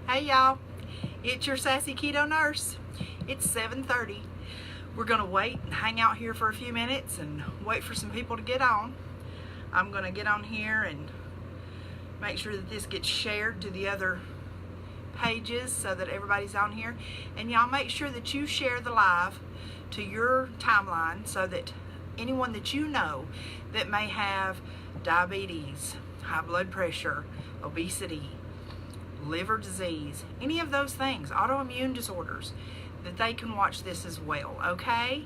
Hey y'all, it's your Sassy Keto Nurse. It's 7:30. We're gonna wait and hang out here for a few minutes and wait for some people to get on. I'm gonna get on here and make sure that this gets shared to the other pages so that everybody's on here. And y'all make sure that you share the live to your timeline so that anyone that you know that may have diabetes, high blood pressure, obesity, liver disease, any of those things, autoimmune disorders, that they can watch this as well, okay?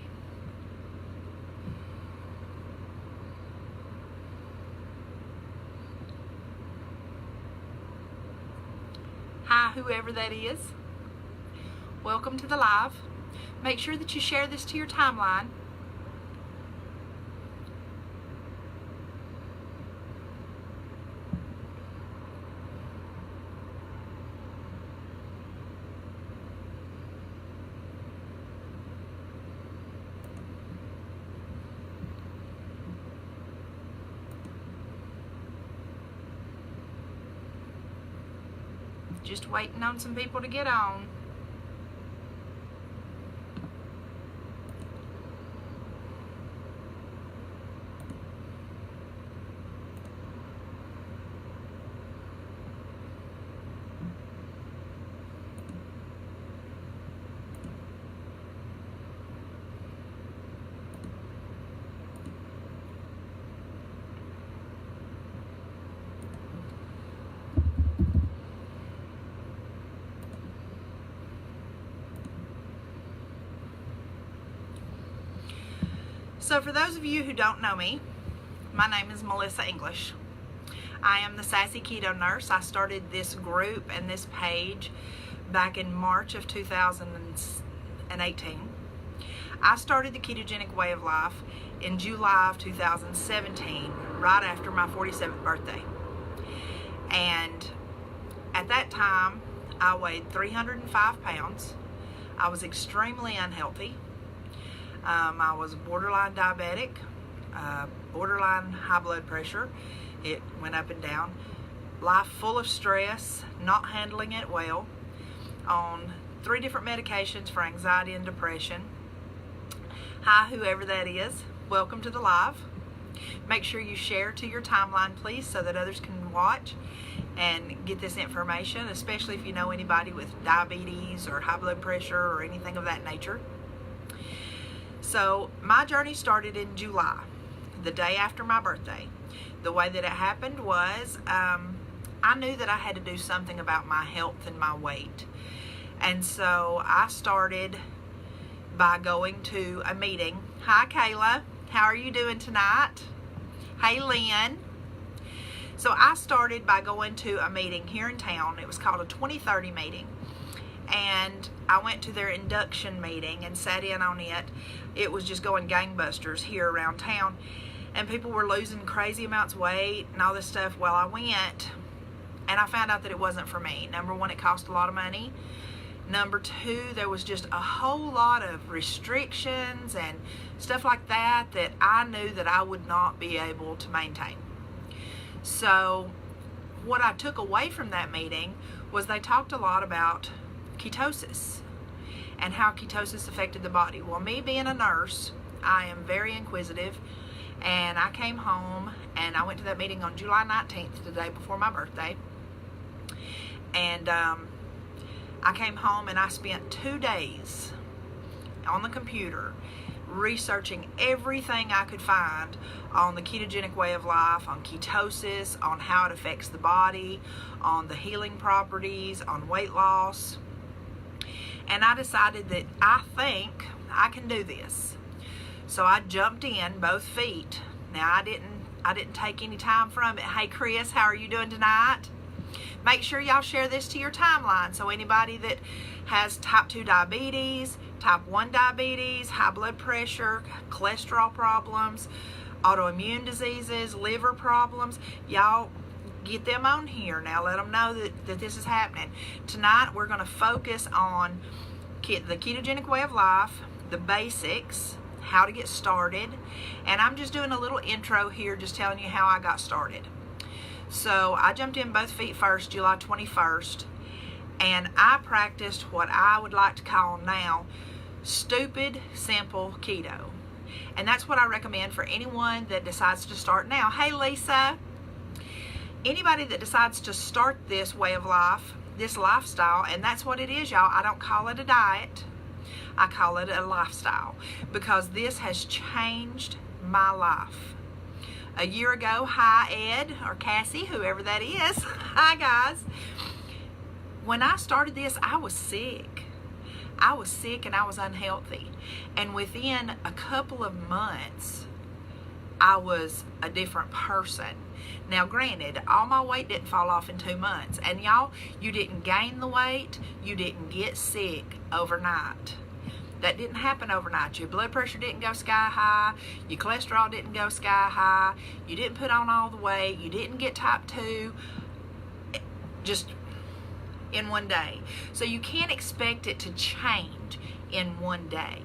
Hi, whoever that is. Welcome to the live. Make sure that you share this to your timeline. Just waiting on some people to get on. So for those of you who don't know me, my name is Melissa English. I am the Sassy Keto Nurse. I started this group and this page back in March of 2018. I started the ketogenic way of life in July of 2017, right after my 47th birthday. And at that time, I weighed 305 pounds. I was extremely unhealthy. I was borderline diabetic, borderline high blood pressure. It went up and down. Life full of stress, not handling it well, on 3 different medications for anxiety and depression. Hi, whoever that is. Welcome to the live. Make sure you share to your timeline, please, so that others can watch and get this information, especially if you know anybody with diabetes or high blood pressure or anything of that nature. So my journey started in July, the day after my birthday. The way that it happened was I knew that I had to do something about my health and my weight. And so I started by going to a meeting. Hi, Kayla. How are you doing tonight? Hey, Lynn. So I started by going to a meeting here in town. It was called a 2030 meeting. And I went to their induction meeting and sat in on it. It was just going gangbusters here around town, and people were losing crazy amounts of weight and all this stuff. Well, I went and I found out that it wasn't for me. Number one, it cost a lot of money. Number two, there was just a whole lot of restrictions and stuff like that that I knew that I would not be able to maintain. So what I took away from that meeting was they talked a lot about ketosis and how ketosis affected the body. Well, me being a nurse, I am very inquisitive, and I came home and I went to that meeting on July 19th, the day before my birthday. And I came home and I spent 2 days on the computer researching everything I could find on the ketogenic way of life, on ketosis, on how it affects the body, on the healing properties, on weight loss. And I decided that I think I can do this. So I jumped in both feet. Now I didn't take any time from it. Hey Chris, how are you doing tonight? Make sure y'all share this to your timeline so anybody that has type 2 diabetes, type 1 diabetes, high blood pressure, cholesterol problems, autoimmune diseases, liver problems, y'all get them on here now. Let them know that this is happening. Tonight we're going to focus on the ketogenic way of life, the basics, how to get started, and I'm just doing a little intro here, just telling you how I got started. So I jumped in both feet first, July 21st, And I practiced what I would like to call now Stupid Simple Keto. And that's what I recommend for anyone that decides to start now. Hey, Lisa. Anybody that decides to start this way of life, this lifestyle, and that's what it is, y'all. I don't call it a diet. I call it a lifestyle, because this has changed my life. A year ago, hi Ed or Cassie, whoever that is. Hi guys. When I started this, I was sick. I was sick and I was unhealthy. And within a couple of months, I was a different person. Now, granted, all my weight didn't fall off in 2 months. And y'all, you didn't gain the weight. You didn't get sick overnight. That didn't happen overnight. Your blood pressure didn't go sky high. Your cholesterol didn't go sky high. You didn't put on all the weight. You didn't get type 2 just in one day. So you can't expect it to change in one day.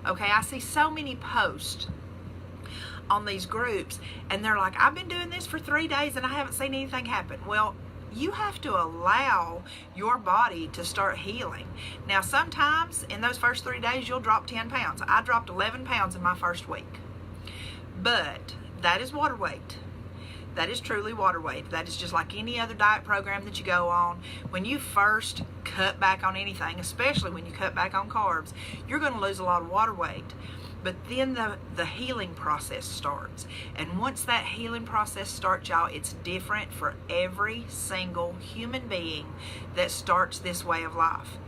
Okay, I see so many posts on these groups and they're like, I've been doing this for 3 days and I haven't seen anything happen. Well, you have to allow your body to start healing. Now, sometimes in those first 3 days, you'll drop 10 pounds. I dropped 11 pounds in my first week. But that is water weight. That is truly water weight. That is just like any other diet program that you go on. When you first cut back on anything, especially when you cut back on carbs, you're going to lose a lot of water weight. But then the healing process starts. And once that healing process starts, y'all, it's different for every single human being that starts this way of life.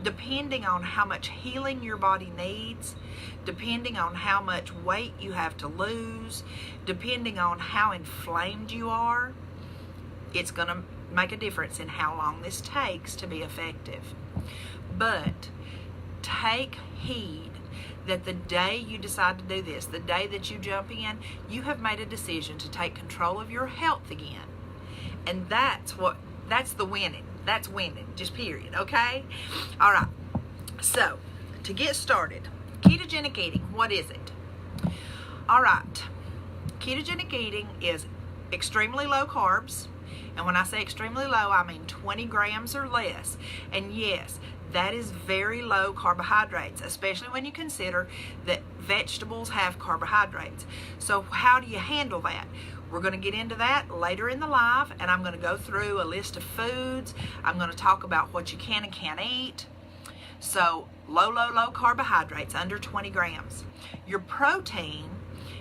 Depending on how much healing your body needs, depending on how much weight you have to lose, depending on how inflamed you are, it's going to make a difference in how long this takes to be effective. But take heed that the day you decide to do this, the day that you jump in, you have made a decision to take control of your health again. And that's the winning. That's winning, just period, okay? All right, so to get started, ketogenic eating, what is it? All right, ketogenic eating is extremely low carbs. And when I say extremely low, I mean 20 grams or less. And yes, that is very low carbohydrates, especially when you consider that vegetables have carbohydrates. So how do you handle that? We're going to get into that later in the live, and I'm going to go through a list of foods. I'm going to talk about what you can and can't eat. So low carbohydrates, under 20 grams. Your protein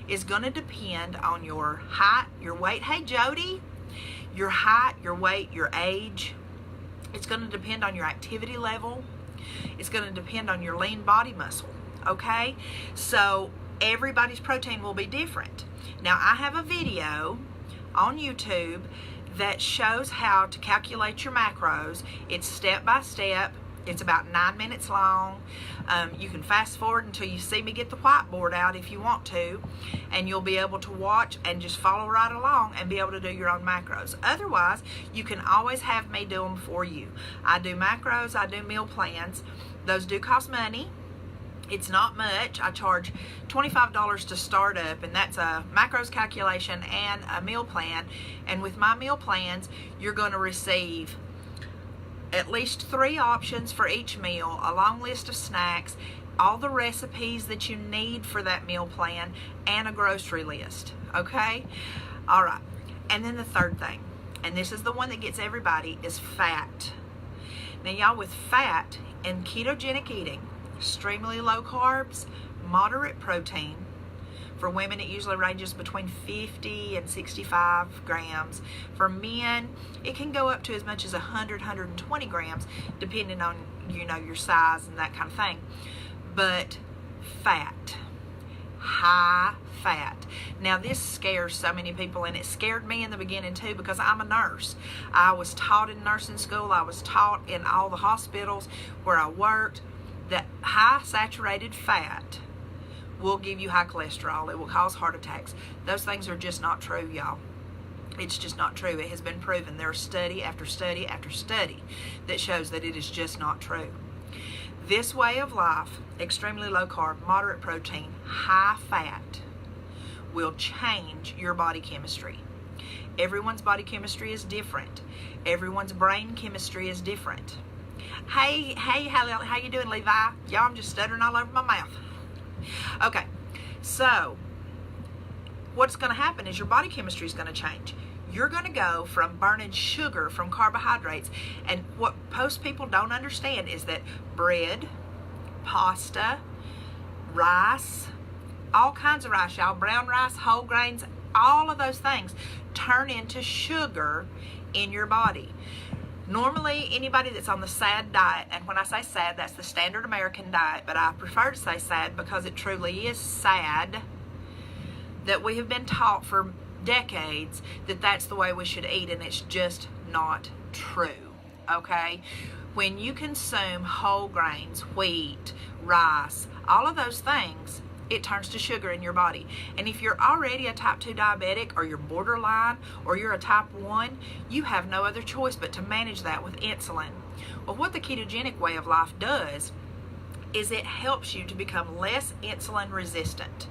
is going to depend on your height, your weight. Hey, Jody. Your height, your weight, your age. It's going to depend on your activity level. It's going to depend on your lean body muscle, okay? So everybody's protein will be different. Now, I have a video on YouTube that shows how to calculate your macros. It's step by step. It's about 9 minutes long. You can fast forward until you see me get the whiteboard out if you want to, and you'll be able to watch and just follow right along and be able to do your own macros. Otherwise, you can always have me do them for you. I do macros, I do meal plans. Those do cost money. It's not much. I charge $25 to start up, and that's a macros calculation and a meal plan. And with my meal plans, you're going to receive at least 3 options for each meal, a long list of snacks, all the recipes that you need for that meal plan, and a grocery list, okay? All right, and then the third thing, and this is the one that gets everybody, is fat. Now, y'all, with fat and ketogenic eating, extremely low carbs, moderate protein. For women, it usually ranges between 50 and 65 grams. For men, it can go up to as much as 100, 120 grams, depending on, your size and that kind of thing. But fat, high fat. Now, this scares so many people, and it scared me in the beginning too, because I'm a nurse. I was taught in nursing school. I was taught in all the hospitals where I worked that high saturated fat will give you high cholesterol. It will cause heart attacks. Those things are just not true, y'all. It's just not true. It has been proven. There's study after study after study that shows that it is just not true. This way of life, extremely low carb, moderate protein, high fat, will change your body chemistry. Everyone's body chemistry is different. Everyone's brain chemistry is different. Hey, how you doing, Levi? Y'all, I'm just stuttering all over my mouth. Okay, so what's going to happen is your body chemistry is going to change. You're going to go from burning sugar from carbohydrates, and what most people don't understand is that bread, pasta, rice, all kinds of rice, y'all, brown rice, whole grains, all of those things turn into sugar in your body. Normally, anybody that's on the SAD diet, and when I say SAD, that's the standard American diet, but I prefer to say SAD because it truly is sad that we have been taught for decades that that's the way we should eat, and it's just not true, okay? When you consume whole grains, wheat, rice, all of those things, it turns to sugar in your body. And if you're already a type 2 diabetic, or you're borderline, or you're a type 1, you have no other choice but to manage that with insulin. Well, what the ketogenic way of life does is it helps you to become less insulin resistant.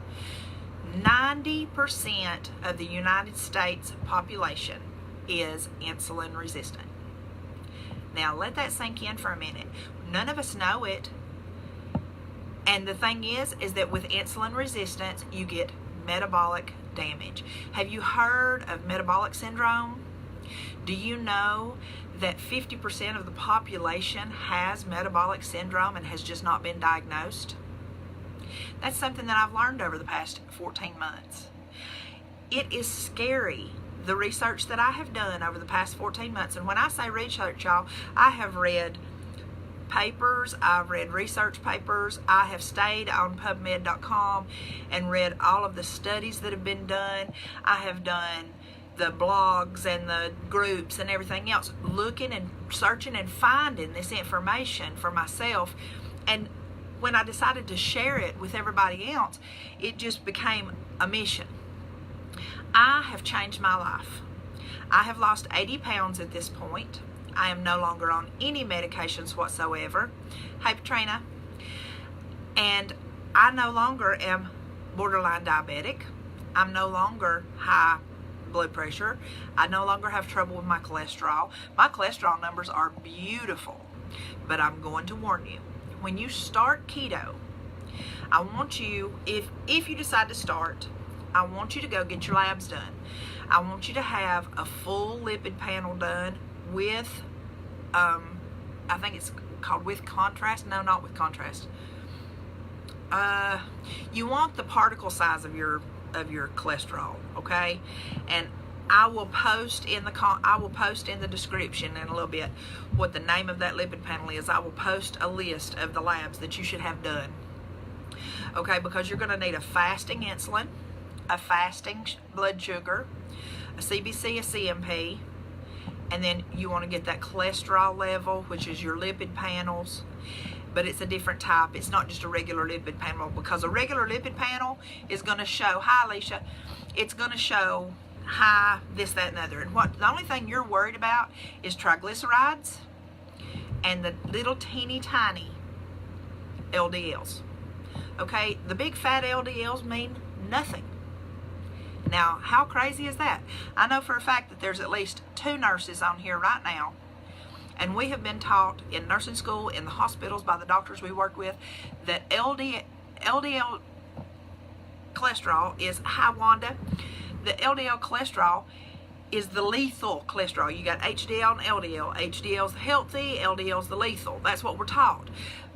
90% of the United States population is insulin resistant. Now, let that sink in for a minute. None of us know it. And the thing is that with insulin resistance, you get metabolic damage. Have you heard of metabolic syndrome? Do you know that 50% of the population has metabolic syndrome and has just not been diagnosed? That's something that I've learned over the past 14 months. It is scary, the research that I have done over the past 14 months. And when I say research, y'all, I have read papers, I've read research papers, I have stayed on PubMed.com and read all of the studies that have been done. I have done the blogs and the groups and everything else, looking and searching and finding this information for myself. And when I decided to share it with everybody else, it just became a mission. I have changed my life. I have lost 80 pounds at this point. I am no longer on any medications whatsoever. Hey, Katrina. And I no longer am borderline diabetic. I'm no longer high blood pressure. I no longer have trouble with my cholesterol. My cholesterol numbers are beautiful. But I'm going to warn you, when you start keto, I want you, if you decide to start, I want you to go get your labs done. I want you to have a full lipid panel done with, I think it's called with contrast. No, not with contrast. You want the particle size of your cholesterol, okay? And I will post in the description in a little bit what the name of that lipid panel is. I will post a list of the labs that you should have done, okay? Because you're going to need a fasting insulin, a fasting blood sugar, a CBC, a CMP, and then you want to get that cholesterol level, which is your lipid panels, but it's a different type. It's not just a regular lipid panel, because a regular lipid panel is going to show, hi Alicia, it's going to show high this, that, and other. And the only thing you're worried about is triglycerides and the little teeny tiny LDLs. Okay, the big fat LDLs mean nothing. Now, how crazy is that? I know for a fact that there's at least 2 nurses on here right now, and we have been taught in nursing school, in the hospitals, by the doctors we work with, that LDL cholesterol is high, Wanda. The LDL cholesterol is the lethal cholesterol. You got HDL and LDL. HDL's healthy, LDL's the lethal. That's what we're taught.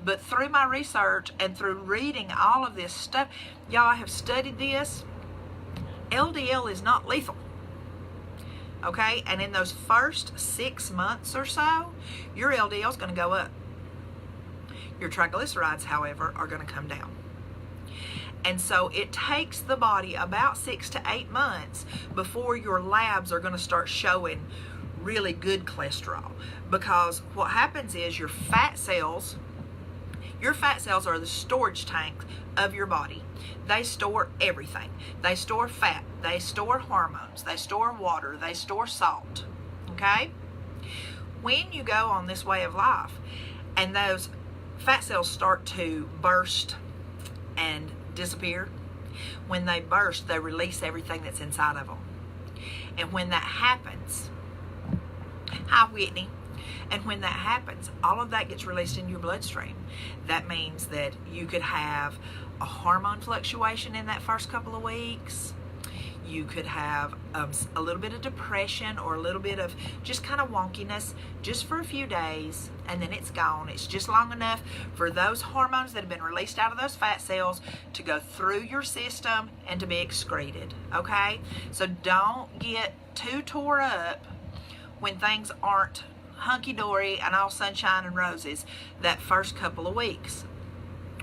But through my research and through reading all of this stuff, y'all, I have studied this. LDL is not lethal, okay? And in those first 6 months or so, your LDL is going to go up. Your triglycerides, however, are going to come down. And so it takes the body about 6 to 8 months before your labs are going to start showing really good cholesterol. Because what happens is your fat cells are the storage tank of your body. They store everything. They store fat. They store hormones. They store water. They store salt. Okay? When you go on this way of life and those fat cells start to burst and disappear, when they burst, they release everything that's inside of them. And when that happens, hi Whitney, And when that happens, all of that gets released in your bloodstream. That means that you could have a hormone fluctuation in that first couple of weeks. You could have a little bit of depression or a little bit of just kind of wonkiness just for a few days, and then it's gone. It's just long enough for those hormones that have been released out of those fat cells to go through your system and to be excreted, okay? So don't get too tore up when things aren't hunky-dory and all sunshine and roses that first couple of weeks.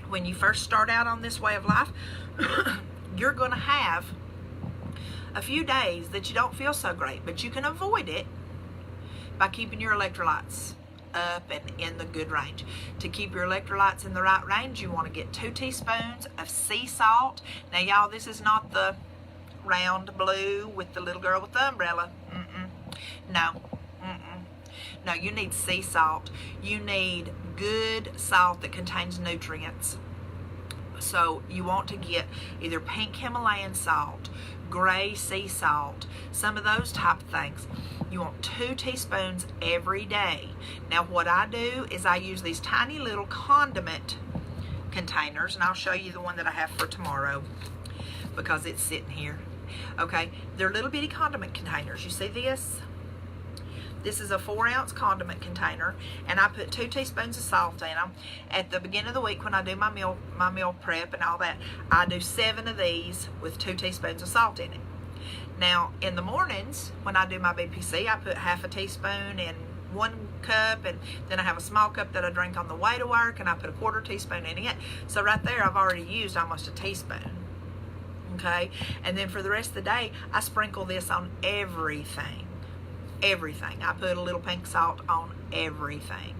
When you first start out on this way of life, you're going to have a few days that you don't feel so great, but you can avoid it by keeping your electrolytes up and in the good range. To keep your electrolytes in the right range, you want to get 2 teaspoons of sea salt. Now, y'all, this is not the round blue with the little girl with the umbrella. No. No, you need sea salt. You need good salt that contains nutrients. So you want to get either pink Himalayan salt, gray sea salt, some of those type of things. You want 2 teaspoons every day. Now what I do is I use these tiny little condiment containers, and I'll show you the one that I have for tomorrow because it's sitting here. Okay, they're little bitty condiment containers. You see this? This is a 4-ounce condiment container, and I put 2 teaspoons of salt in them. At the beginning of the week when I do my meal prep and all that, I do 7 of these with 2 teaspoons of salt in it. Now, in the mornings when I do my BPC, I put half a teaspoon in 1 cup, and then I have a small cup that I drink on the way to work, and I put a 1/4 teaspoon in it. So right there, I've already used almost a teaspoon. Okay, and then for the rest of the day, I sprinkle this on everything. Everything. I put a little pink salt on everything.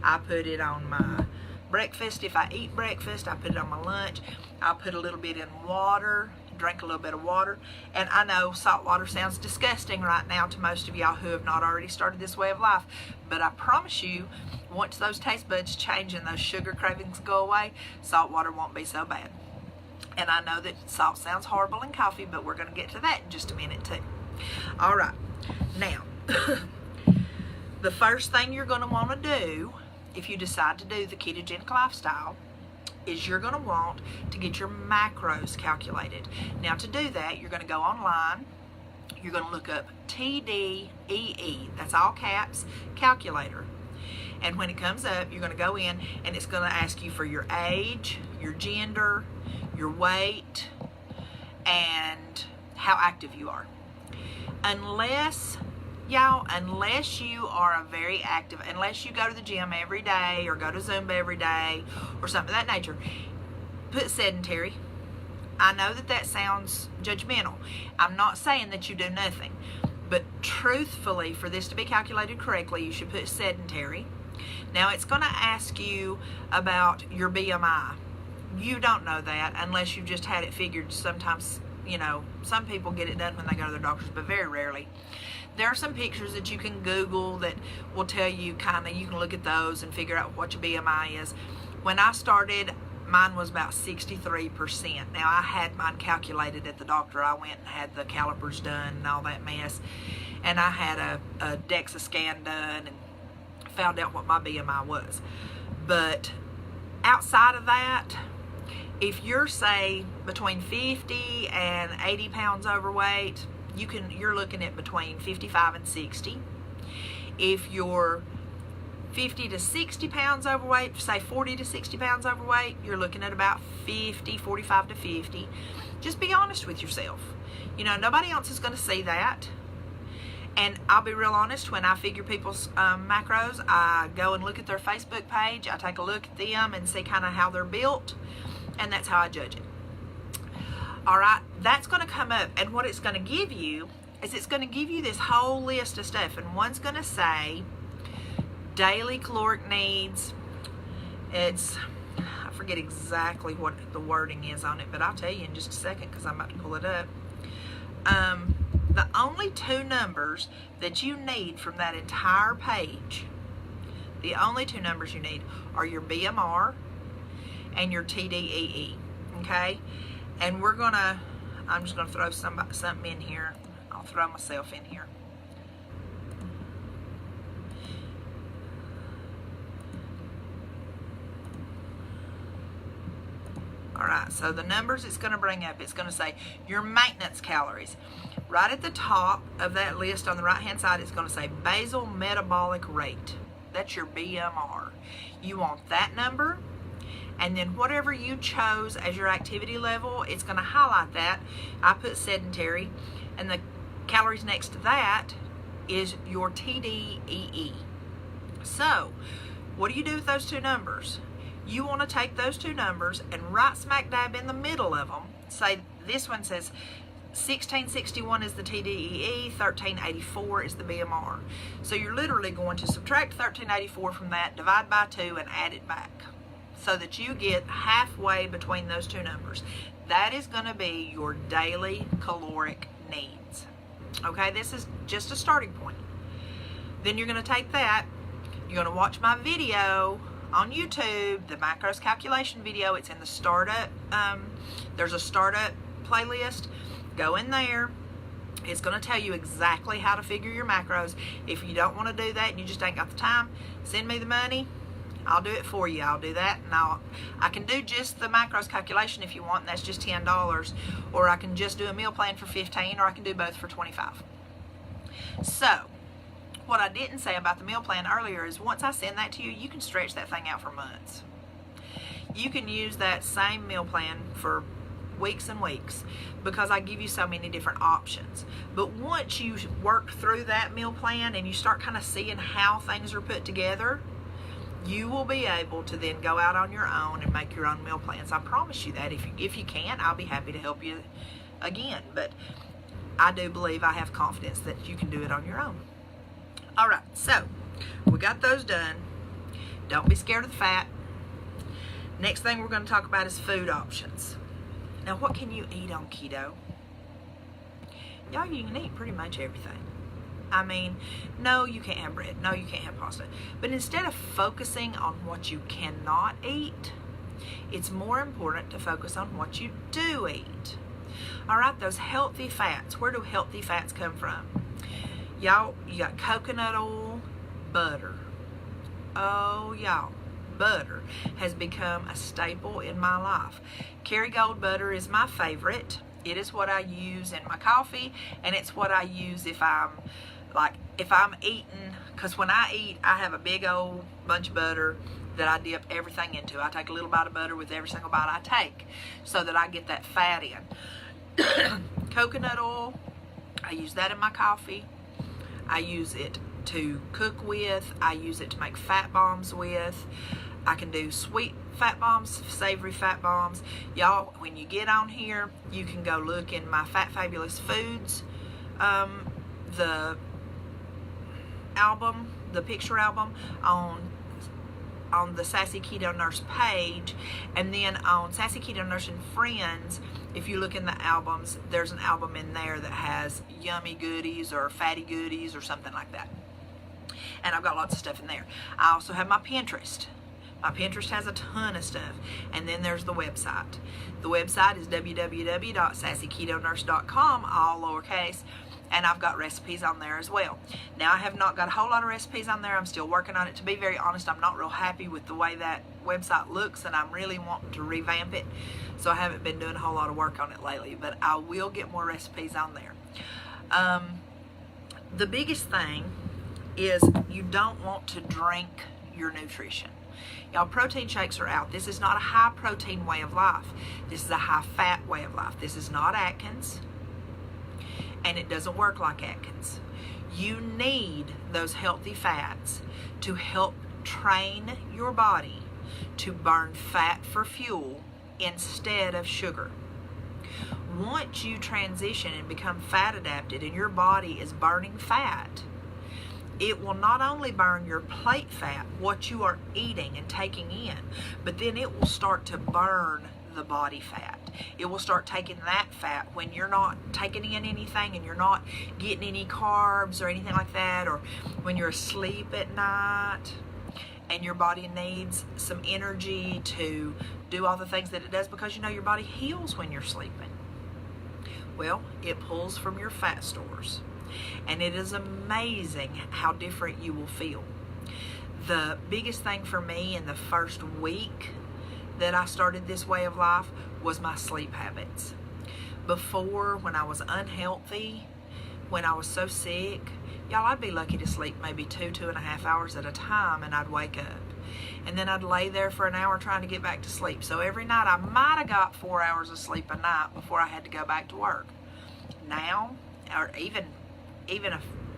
I put it on my breakfast. If I eat breakfast, I put it on my lunch. I put a little bit in water, drink a little bit of water. And I know salt water sounds disgusting right now to most of y'all who have not already started this way of life, but I promise you, once those taste buds change and those sugar cravings go away, salt water won't be so bad. And I know that salt sounds horrible in coffee, but we're going to get to that in just a minute too. All right. Now, the first thing you're going to want to do if you decide to do the ketogenic lifestyle is you're going to want to get your macros calculated. Now, to do that, you're going to go online. You're going to look up TDEE, that's all caps, calculator. And when it comes up, you're going to go in and it's going to ask you for your age, your gender, your weight, and how active you are. Unless you are a very active, unless you go to the gym every day or go to Zumba every day or something of that nature, put sedentary. I know that sounds judgmental. I'm not saying that you do nothing, but truthfully, for this to be calculated correctly, you should put sedentary. Now, it's going to ask you about your BMI. You don't know that unless you've just had it figured. Sometimes, you know, some people get it done when they go to their doctors, but very rarely. There are some pictures that you can Google that will tell you you can look at those and figure out what your BMI is. When I started, mine was about 63%. Now, I had mine calculated at the doctor. I went and had the calipers done and all that mess. And I had a DEXA scan done and found out what my BMI was. But outside of that, if you're, say, between 50 and 80 pounds overweight, you're looking at between 55 and 60. If you're 50 to 60 pounds overweight, say 40 to 60 pounds overweight, you're looking at about 45 to 50. Just be honest with yourself. You know, nobody else is going to see that. And I'll be real honest, when I figure people's macros, I go and look at their Facebook page. I take a look at them and see kind of how they're built. And that's how I judge it. All right, that's going to come up, and what it's going to give you is it's going to give you this whole list of stuff, and one's going to say daily caloric needs. I forget exactly what the wording is on it, but I'll tell you in just a second because I'm about to pull it up. The only 2 numbers that you need from that entire page, the only 2 numbers you need are your BMR and your TDEE, okay? And I'm just going to throw something in here. I'll throw myself in here. All right, so the numbers it's going to bring up, it's going to say your maintenance calories. Right at the top of that list on the right-hand side, it's going to say basal metabolic rate. That's your BMR. You want that number, and then whatever you chose as your activity level, it's going to highlight that. I put sedentary, and the calories next to that is your TDEE. So, what do you do with those two numbers? You want to take those two numbers and right smack dab in the middle of them. Say this one says 1661 is the TDEE, 1384 is the BMR. So you're literally going to subtract 1384 from that, divide by 2, and add it back so that you get halfway between those two numbers. That is going to be your daily caloric needs. Okay, this is just a starting point. Then you're going to take that, you're going to watch my video on YouTube, the macros calculation video. It's in the startup, there's a startup playlist. Go in there. It's going to tell you exactly how to figure your macros. If you don't want to do that and you just ain't got the time, send me the money. I'll do it for you. I'll do that, and I can do just the macros calculation if you want, and that's just $10, or I can just do a meal plan for $15, or I can do both for $25. So, what I didn't say about the meal plan earlier is once I send that to you, you can stretch that thing out for months. You can use that same meal plan for weeks and weeks because I give you so many different options. But once you work through that meal plan and you start kind of seeing how things are put together, you will be able to then go out on your own and make your own meal plans. I promise you that. If you can't, I'll be happy to help you again. But I do believe, I have confidence that you can do it on your own. All right, so we got those done. Don't be scared of the fat. Next thing we're going to talk about is food options. Now, what can you eat on keto? Y'all, you can eat pretty much everything. I mean, no, you can't have bread. No, you can't have pasta. But instead of focusing on what you cannot eat, it's more important to focus on what you do eat. All right, those healthy fats. Where do healthy fats come from? Y'all, you got coconut oil, butter. Oh, y'all, butter has become a staple in my life. Kerrygold butter is my favorite. It is what I use in my coffee, and it's what I use if I'm eating, because when I eat, I have a big old bunch of butter that I dip everything into. I take a little bite of butter with every single bite I take so that I get that fat in. Coconut oil, I use that in my coffee. I use it to cook with. I use it to make fat bombs with. I can do sweet fat bombs, savory fat bombs. Y'all, when you get on here, you can go look in my Fat Fabulous Foods, the album, the picture album on the Sassy Keto Nurse page, and then on Sassy Keto Nurse and Friends, if you look in the albums, there's an album in there that has yummy goodies or fatty goodies or something like that. And I've got lots of stuff in there. I also have my Pinterest. My Pinterest has a ton of stuff. And then there's the website. The website is www.sassyketonurse.com, all lowercase. And I've got recipes on there as well. Now, I have not got a whole lot of recipes on there. I'm still working on it. To be very honest, I'm not real happy with the way that website looks, and I'm really wanting to revamp it. So I haven't been doing a whole lot of work on it lately, but I will get more recipes on there. The biggest thing is you don't want to drink your nutrition. Y'all, protein shakes are out. This is not a high protein way of life. This is a high fat way of life. This is not Atkins. And it doesn't work like Atkins. You need those healthy fats to help train your body to burn fat for fuel instead of sugar. Once you transition and become fat adapted and your body is burning fat, it will not only burn your plate fat, what you are eating and taking in, but then it will start to burn the body fat. It will start taking that fat when you're not taking in anything and you're not getting any carbs or anything like that, or when you're asleep at night and your body needs some energy to do all the things that it does, because you know your body heals when you're sleeping. Well, it pulls from your fat stores, and it is amazing how different you will feel. The biggest thing for me in the first week that I started this way of life was my sleep habits. Before, when I was unhealthy, when I was so sick, y'all, I'd be lucky to sleep maybe 2.5 hours at a time, and I'd wake up. And then I'd lay there for an hour trying to get back to sleep. So every night I might have got 4 hours of sleep a night before I had to go back to work. Now, or even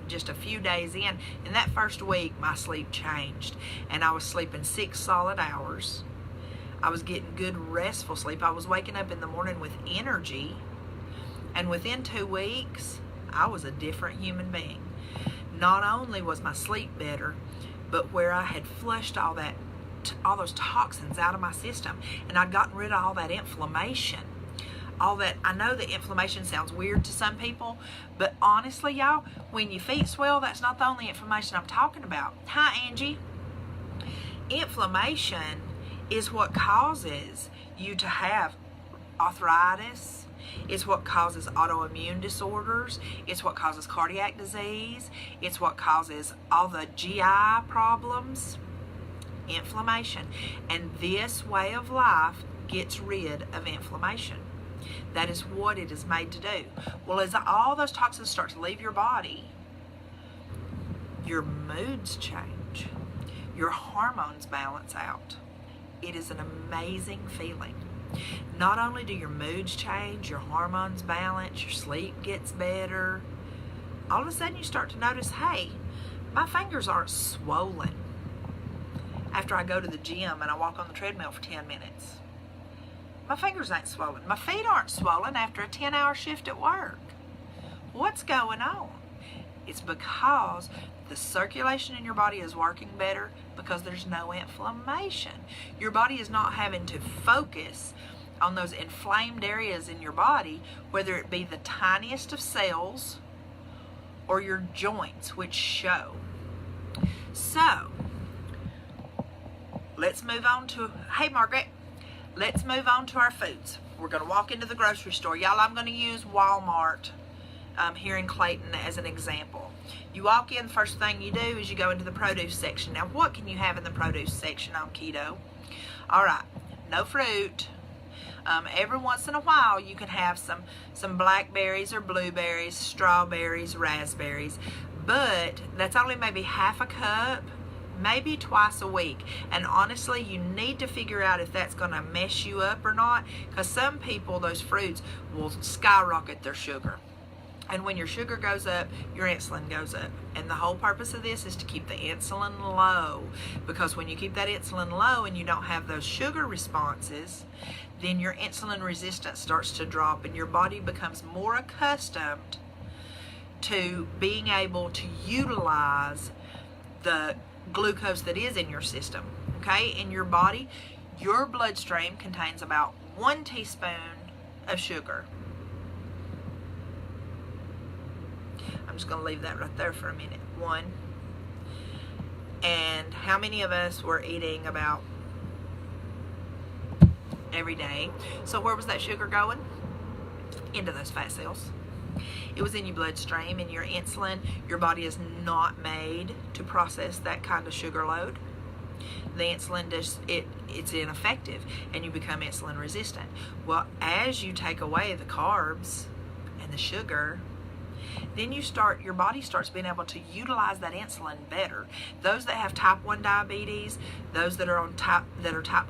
just a few days in that first week, my sleep changed. And I was sleeping 6 solid hours. I was getting good restful sleep. I was waking up in the morning with energy. And within 2 weeks, I was a different human being. Not only was my sleep better, but where I had flushed all those toxins out of my system, and I'd gotten rid of all that inflammation. All that, I know that inflammation sounds weird to some people, but honestly, y'all, when your feet swell, that's not the only inflammation I'm talking about. Hi, Angie. Inflammation is what causes you to have arthritis. It's what causes autoimmune disorders. It's what causes cardiac disease. It's what causes all the GI problems. Inflammation. And this way of life gets rid of inflammation. That is what it is made to do. Well, as all those toxins start to leave your body, your moods change. Your hormones balance out. It is an amazing feeling. Not only do your moods change, your hormones balance, your sleep gets better, all of a sudden you start to notice, hey, my fingers aren't swollen after I go to the gym and I walk on the treadmill for 10 minutes. My fingers ain't swollen. My feet aren't swollen after a 10-hour shift at work. What's going on? It's because the circulation in your body is working better because there's no inflammation. Your body is not having to focus on those inflamed areas in your body, whether it be the tiniest of cells or your joints, which show. So, let's move on to, hey Margaret, let's move on to our foods. We're going to walk into the grocery store. Y'all, I'm going to use Walmart here in Clayton as an example. You walk in, the first thing you do is you go into the produce section. Now, what can you have in the produce section on keto? All right, no fruit. Every once in a while, you can have some blackberries or blueberries, strawberries, raspberries, but that's only maybe half a cup, maybe twice a week. And honestly, you need to figure out if that's going to mess you up or not, because some people, those fruits will skyrocket their sugar. And when your sugar goes up, your insulin goes up. And the whole purpose of this is to keep the insulin low. Because when you keep that insulin low and you don't have those sugar responses, then your insulin resistance starts to drop and your body becomes more accustomed to being able to utilize the glucose that is in your system. Okay? In your body, your bloodstream contains about 1 teaspoon of sugar. I'm just going to leave that right there for a minute. 1. And how many of us were eating about every day? So where was that sugar going? Into those fat cells. It was in your bloodstream, and your insulin, your body is not made to process that kind of sugar load. The insulin, it's ineffective, and you become insulin resistant. Well, as you take away the carbs and the sugar, then your body starts being able to utilize that insulin better. Those that have type 1 diabetes, those that are type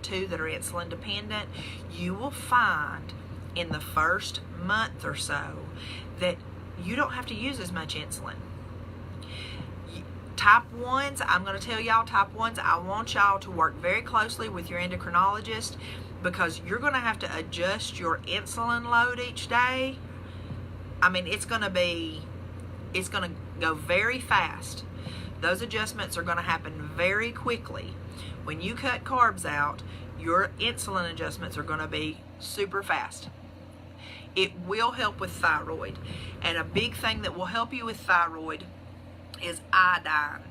2 that are insulin dependent, you will find in the first month or so that you don't have to use as much insulin. Type 1s, I'm going to tell y'all, type 1s, I want y'all to work very closely with your endocrinologist, because you're going to have to adjust your insulin load each day. I mean, it's going to go very fast. Those adjustments are going to happen very quickly. When you cut carbs out, your insulin adjustments are going to be super fast. It will help with thyroid. And a big thing that will help you with thyroid is iodine.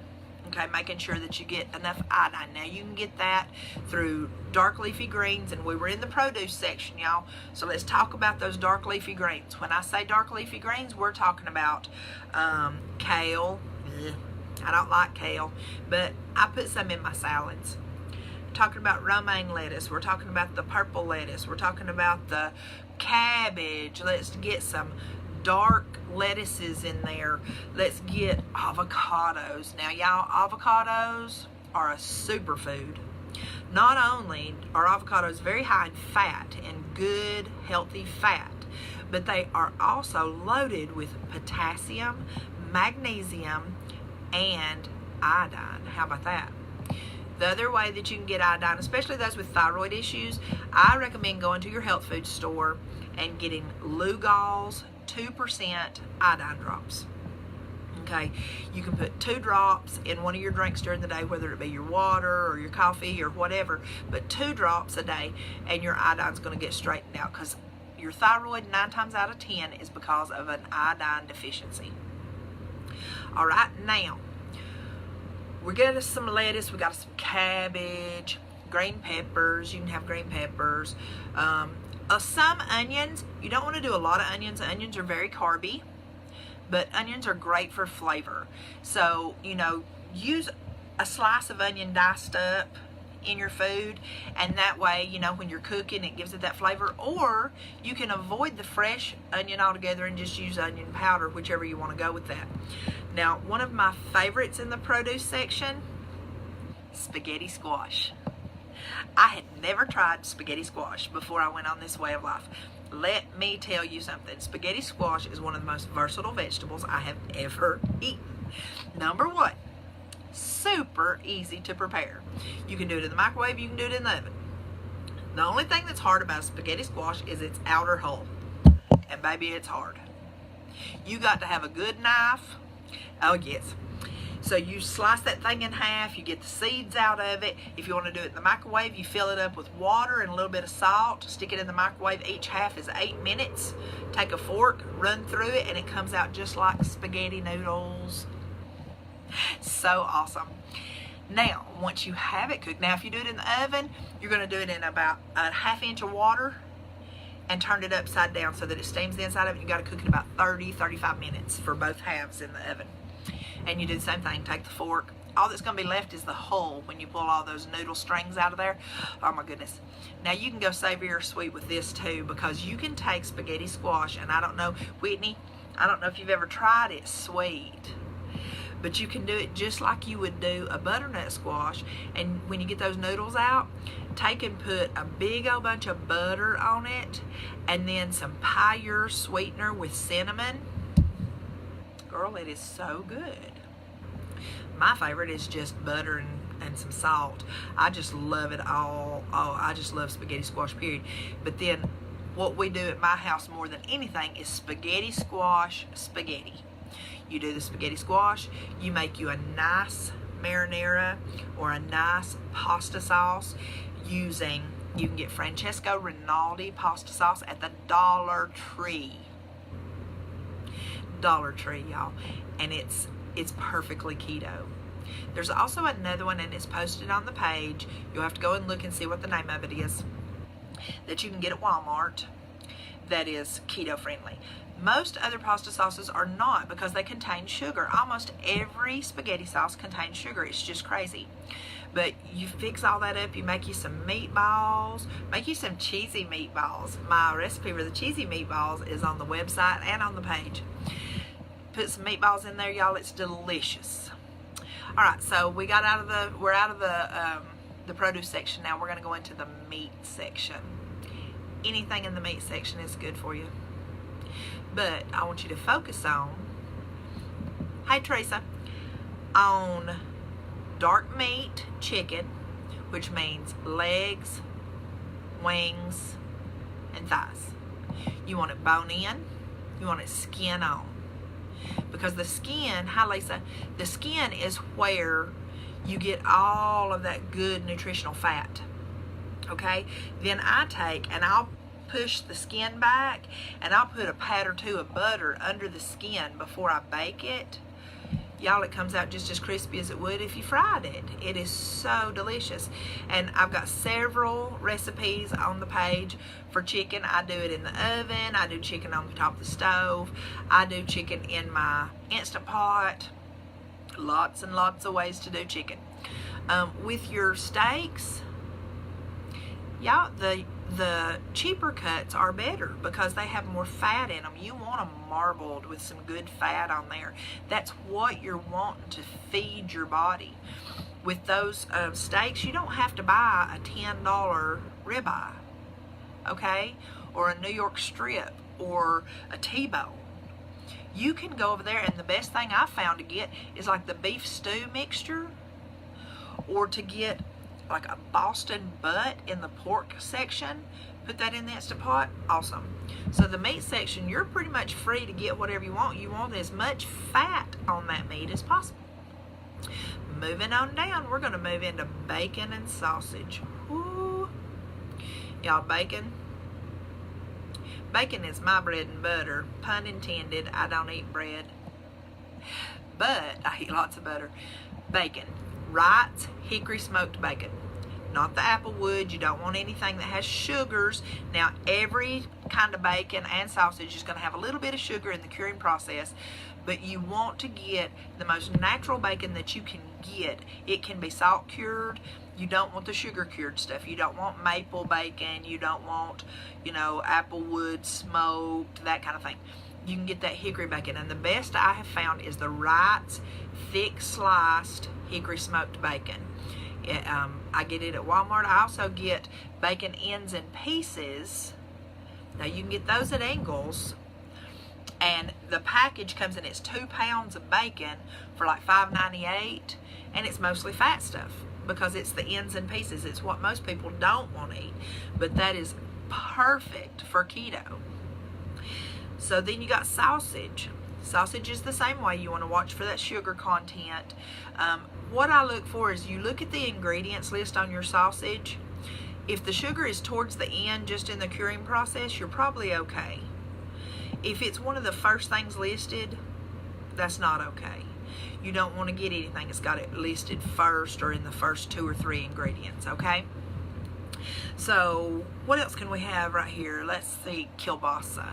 Okay, making sure that you get enough iodine. Now, you can get that through dark leafy greens, and we were in the produce section, y'all. So let's talk about those dark leafy greens. When I say dark leafy greens, we're talking about kale. I don't like kale, but I put some in my salads. talking about romaine lettuce. We're talking about the purple lettuce. We're talking about the cabbage. Let's get some dark lettuces in there. Let's get avocados. Now, y'all, avocados are a superfood. Not only are avocados very high in fat and good, healthy fat, but they are also loaded with potassium, magnesium, and iodine. How about that? The other way that you can get iodine, especially those with thyroid issues, I recommend going to your health food store and getting Lugol's 2% iodine drops. Okay, you can put 2 drops in one of your drinks during the day, whether it be your water or your coffee or whatever, but 2 drops a day and your iodine's going to get straightened out, because your thyroid 9 times out of 10 is because of an iodine deficiency. All right, now we got us some lettuce, we got some cabbage, green peppers. You can have green peppers, some onions. You don't want to do a lot of onions. Onions are very carby, but onions are great for flavor. So, you know, use a slice of onion diced up in your food, and that way, you know, when you're cooking, it gives it that flavor. Or you can avoid the fresh onion altogether and just use onion powder, whichever you want to go with that. Now, one of my favorites in the produce section, spaghetti squash. I had never tried spaghetti squash before I went on this way of life. Let me tell you something. Spaghetti squash is one of the most versatile vegetables I have ever eaten. Number one, super easy to prepare. You can do it in the microwave, you can do it in the oven. The only thing that's hard about spaghetti squash is its outer hull. And baby, it's hard. You got to have a good knife. Oh yes. So you slice that thing in half, you get the seeds out of it. If you want to do it in the microwave, you fill it up with water and a little bit of salt, stick it in the microwave. Each half is 8 minutes. Take a fork, run through it, and it comes out just like spaghetti noodles. So awesome. Now, once you have it cooked, now if you do it in the oven, you're going to do it in about a ½ inch of water and turn it upside down so that it steams the inside of it. You got to cook it about 30-35 minutes for both halves in the oven. And you do the same thing. Take the fork. All that's going to be left is the hull when you pull all those noodle strings out of there. Oh my goodness. Now you can go savory or sweet with this too, because you can take spaghetti squash, and I don't know, Whitney, I don't know if you've ever tried it sweet, but you can do it just like you would do a butternut squash. And when you get those noodles out, take and put a big old bunch of butter on it, and then some Pie sweetener with cinnamon. Girl, it is so good. My favorite is just butter and some salt. I just love it all. Oh, I just love spaghetti squash, period. But then what we do at my house more than anything is spaghetti squash spaghetti. You do the spaghetti squash, you make you a nice marinara or a nice pasta sauce using, you can get Francesco Rinaldi pasta sauce at the Dollar Tree. Dollar Tree, y'all, and it's perfectly keto. There's also another one, and it's posted on the page. You'll have to go and look and see what the name of it is, that you can get at Walmart, that is keto friendly. Most other pasta sauces are not, because they contain sugar. Almost every spaghetti sauce contains sugar. It's just crazy. But you fix all that up, you make you some meatballs, make you some cheesy meatballs. My recipe for the cheesy meatballs is on the website and on the page. Put some meatballs in there, y'all, it's delicious. All right, so we're out of the produce section now. We're gonna go into the meat section. Anything in the meat section is good for you. But I want you to focus on, hey Teresa, on dark meat chicken, which means legs, wings, and thighs. You want it bone in, you want it skin on. Because the skin, hi Lisa, the skin is where you get all of that good nutritional fat. Okay? Then I take and I'll push the skin back, and I'll put a pat or two of butter under the skin before I bake it. Y'all, it comes out just as crispy as it would if you fried it. It is so delicious. And I've got several recipes on the page for chicken. I do it in the oven. I do chicken on the top of the stove. I do chicken in my Instant Pot. Lots and lots of ways to do chicken. With your steaks, Y'all, the cheaper cuts are better because they have more fat in them. You want them marbled with some good fat on there. That's what you're wanting to feed your body. With those steaks, you don't have to buy a $10 ribeye, okay? Or a New York strip or a T-bone. You can go over there, and the best thing I found to get is like the beef stew mixture, or to get like a Boston butt in the pork section. Put that in the Instant Pot. Awesome. So the meat section, you're pretty much free to get whatever you want. You want as much fat on that meat as possible. Moving on down, we're going to move into bacon and sausage. Woo. Y'all, bacon is my bread and butter. Pun intended. I don't eat bread, but I eat lots of butter. Bacon. Wright's hickory smoked bacon. Not the applewood. You don't want anything that has sugars. Now, every kind of bacon and sausage is going to have a little bit of sugar in the curing process, but you want to get the most natural bacon that you can get. It can be salt cured. You don't want the sugar cured stuff. You don't want maple bacon. You don't want, applewood smoked, that kind of thing. You can get that hickory bacon, and the best I have found is the Wright's thick sliced hickory smoked bacon. I get it at Walmart. I also get bacon ends and pieces. Now you can get those at Ingles, and the package comes in, it's 2 pounds of bacon for like $5.98, and it's mostly fat stuff because it's the ends and pieces. It's what most people don't want to eat, but that is perfect for keto. So then you got sausage. Sausage is the same way. You want to watch for that sugar content. What I look for is you look at the ingredients list on your sausage. If the sugar is towards the end, just in the curing process, you're probably okay. If it's one of the first things listed, that's not okay. You don't want to get anything that's got it listed first or in the first 2 or 3 ingredients, okay? So what else can we have right here? Let's see, kielbasa.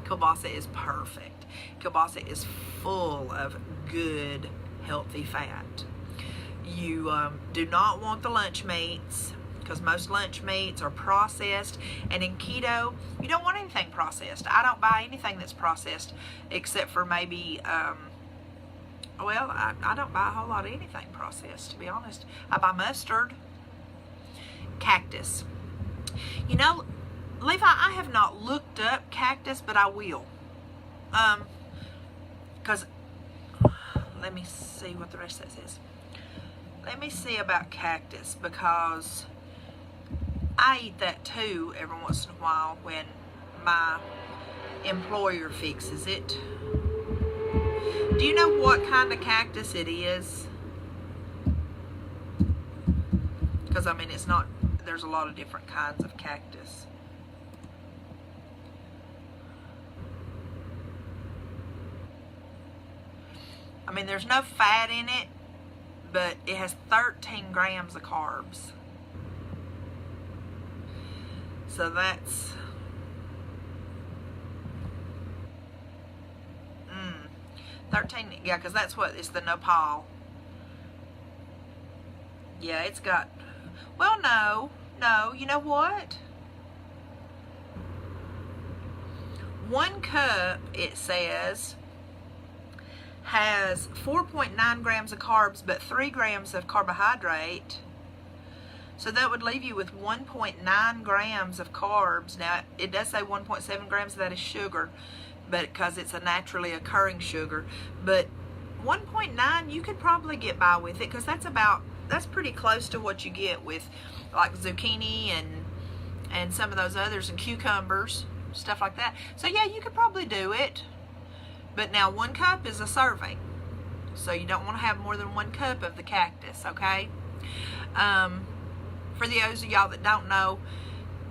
Kielbasa is perfect. Kielbasa is full of good, healthy fat. You do not want the lunch meats, because most lunch meats are processed, and in keto you don't want anything processed. I don't buy anything that's processed except for maybe I don't buy a whole lot of anything processed, to be honest. I buy mustard. Cactus. Levi, I have not looked up cactus, but I will. Because, let me see what the rest of that says. Let me see about cactus, because I eat that too every once in a while when my employer fixes it. Do you know what kind of cactus it is? Because, it's not, there's a lot of different kinds of cactus. There's no fat in it, but it has 13 grams of carbs. So that's 13, yeah, because that's what, it's the nopal. Yeah, it's got, well, no, you know what? 1 cup, it says, has 4.9 grams of carbs, but 3 grams of carbohydrate. So that would leave you with 1.9 grams of carbs. Now, it does say 1.7 grams of that is sugar, but because it's a naturally occurring sugar. But 1.9, you could probably get by with it, because that's pretty close to what you get with like zucchini and some of those others, and cucumbers, stuff like that. So yeah, you could probably do it. But now 1 cup is a serving, so you don't want to have more than 1 cup of the cactus, okay? For those of y'all that don't know,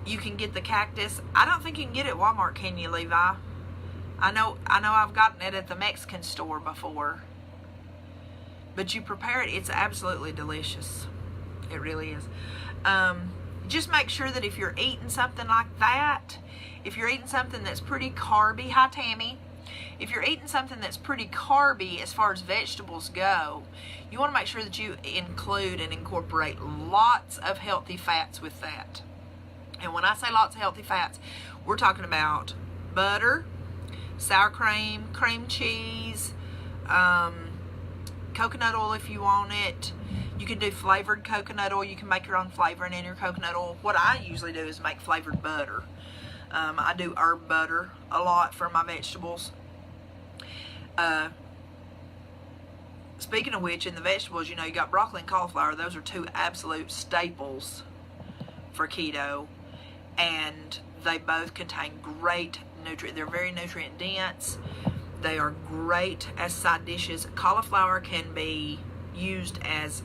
you can get the cactus. I don't think you can get it at Walmart, can you, Levi? I know I've gotten it at the Mexican store before. But you prepare it, it's absolutely delicious. It really is. Just make sure that if you're eating something like that, if you're eating something that's pretty carby, hi Tammy, if you're eating something that's pretty carby as far as vegetables go, you want to make sure that you include and incorporate lots of healthy fats with that. And when I say lots of healthy fats, we're talking about butter, sour cream, cream cheese, coconut oil if you want it. You can do flavored coconut oil. You can make your own flavoring in your coconut oil. What I usually do is make flavored butter. I do herb butter a lot for my vegetables. Speaking of which, in the vegetables, you know, you got broccoli and cauliflower. Those are two absolute staples for keto, and they both contain great nutrient. They're very nutrient dense. They are great as side dishes. Cauliflower can be used as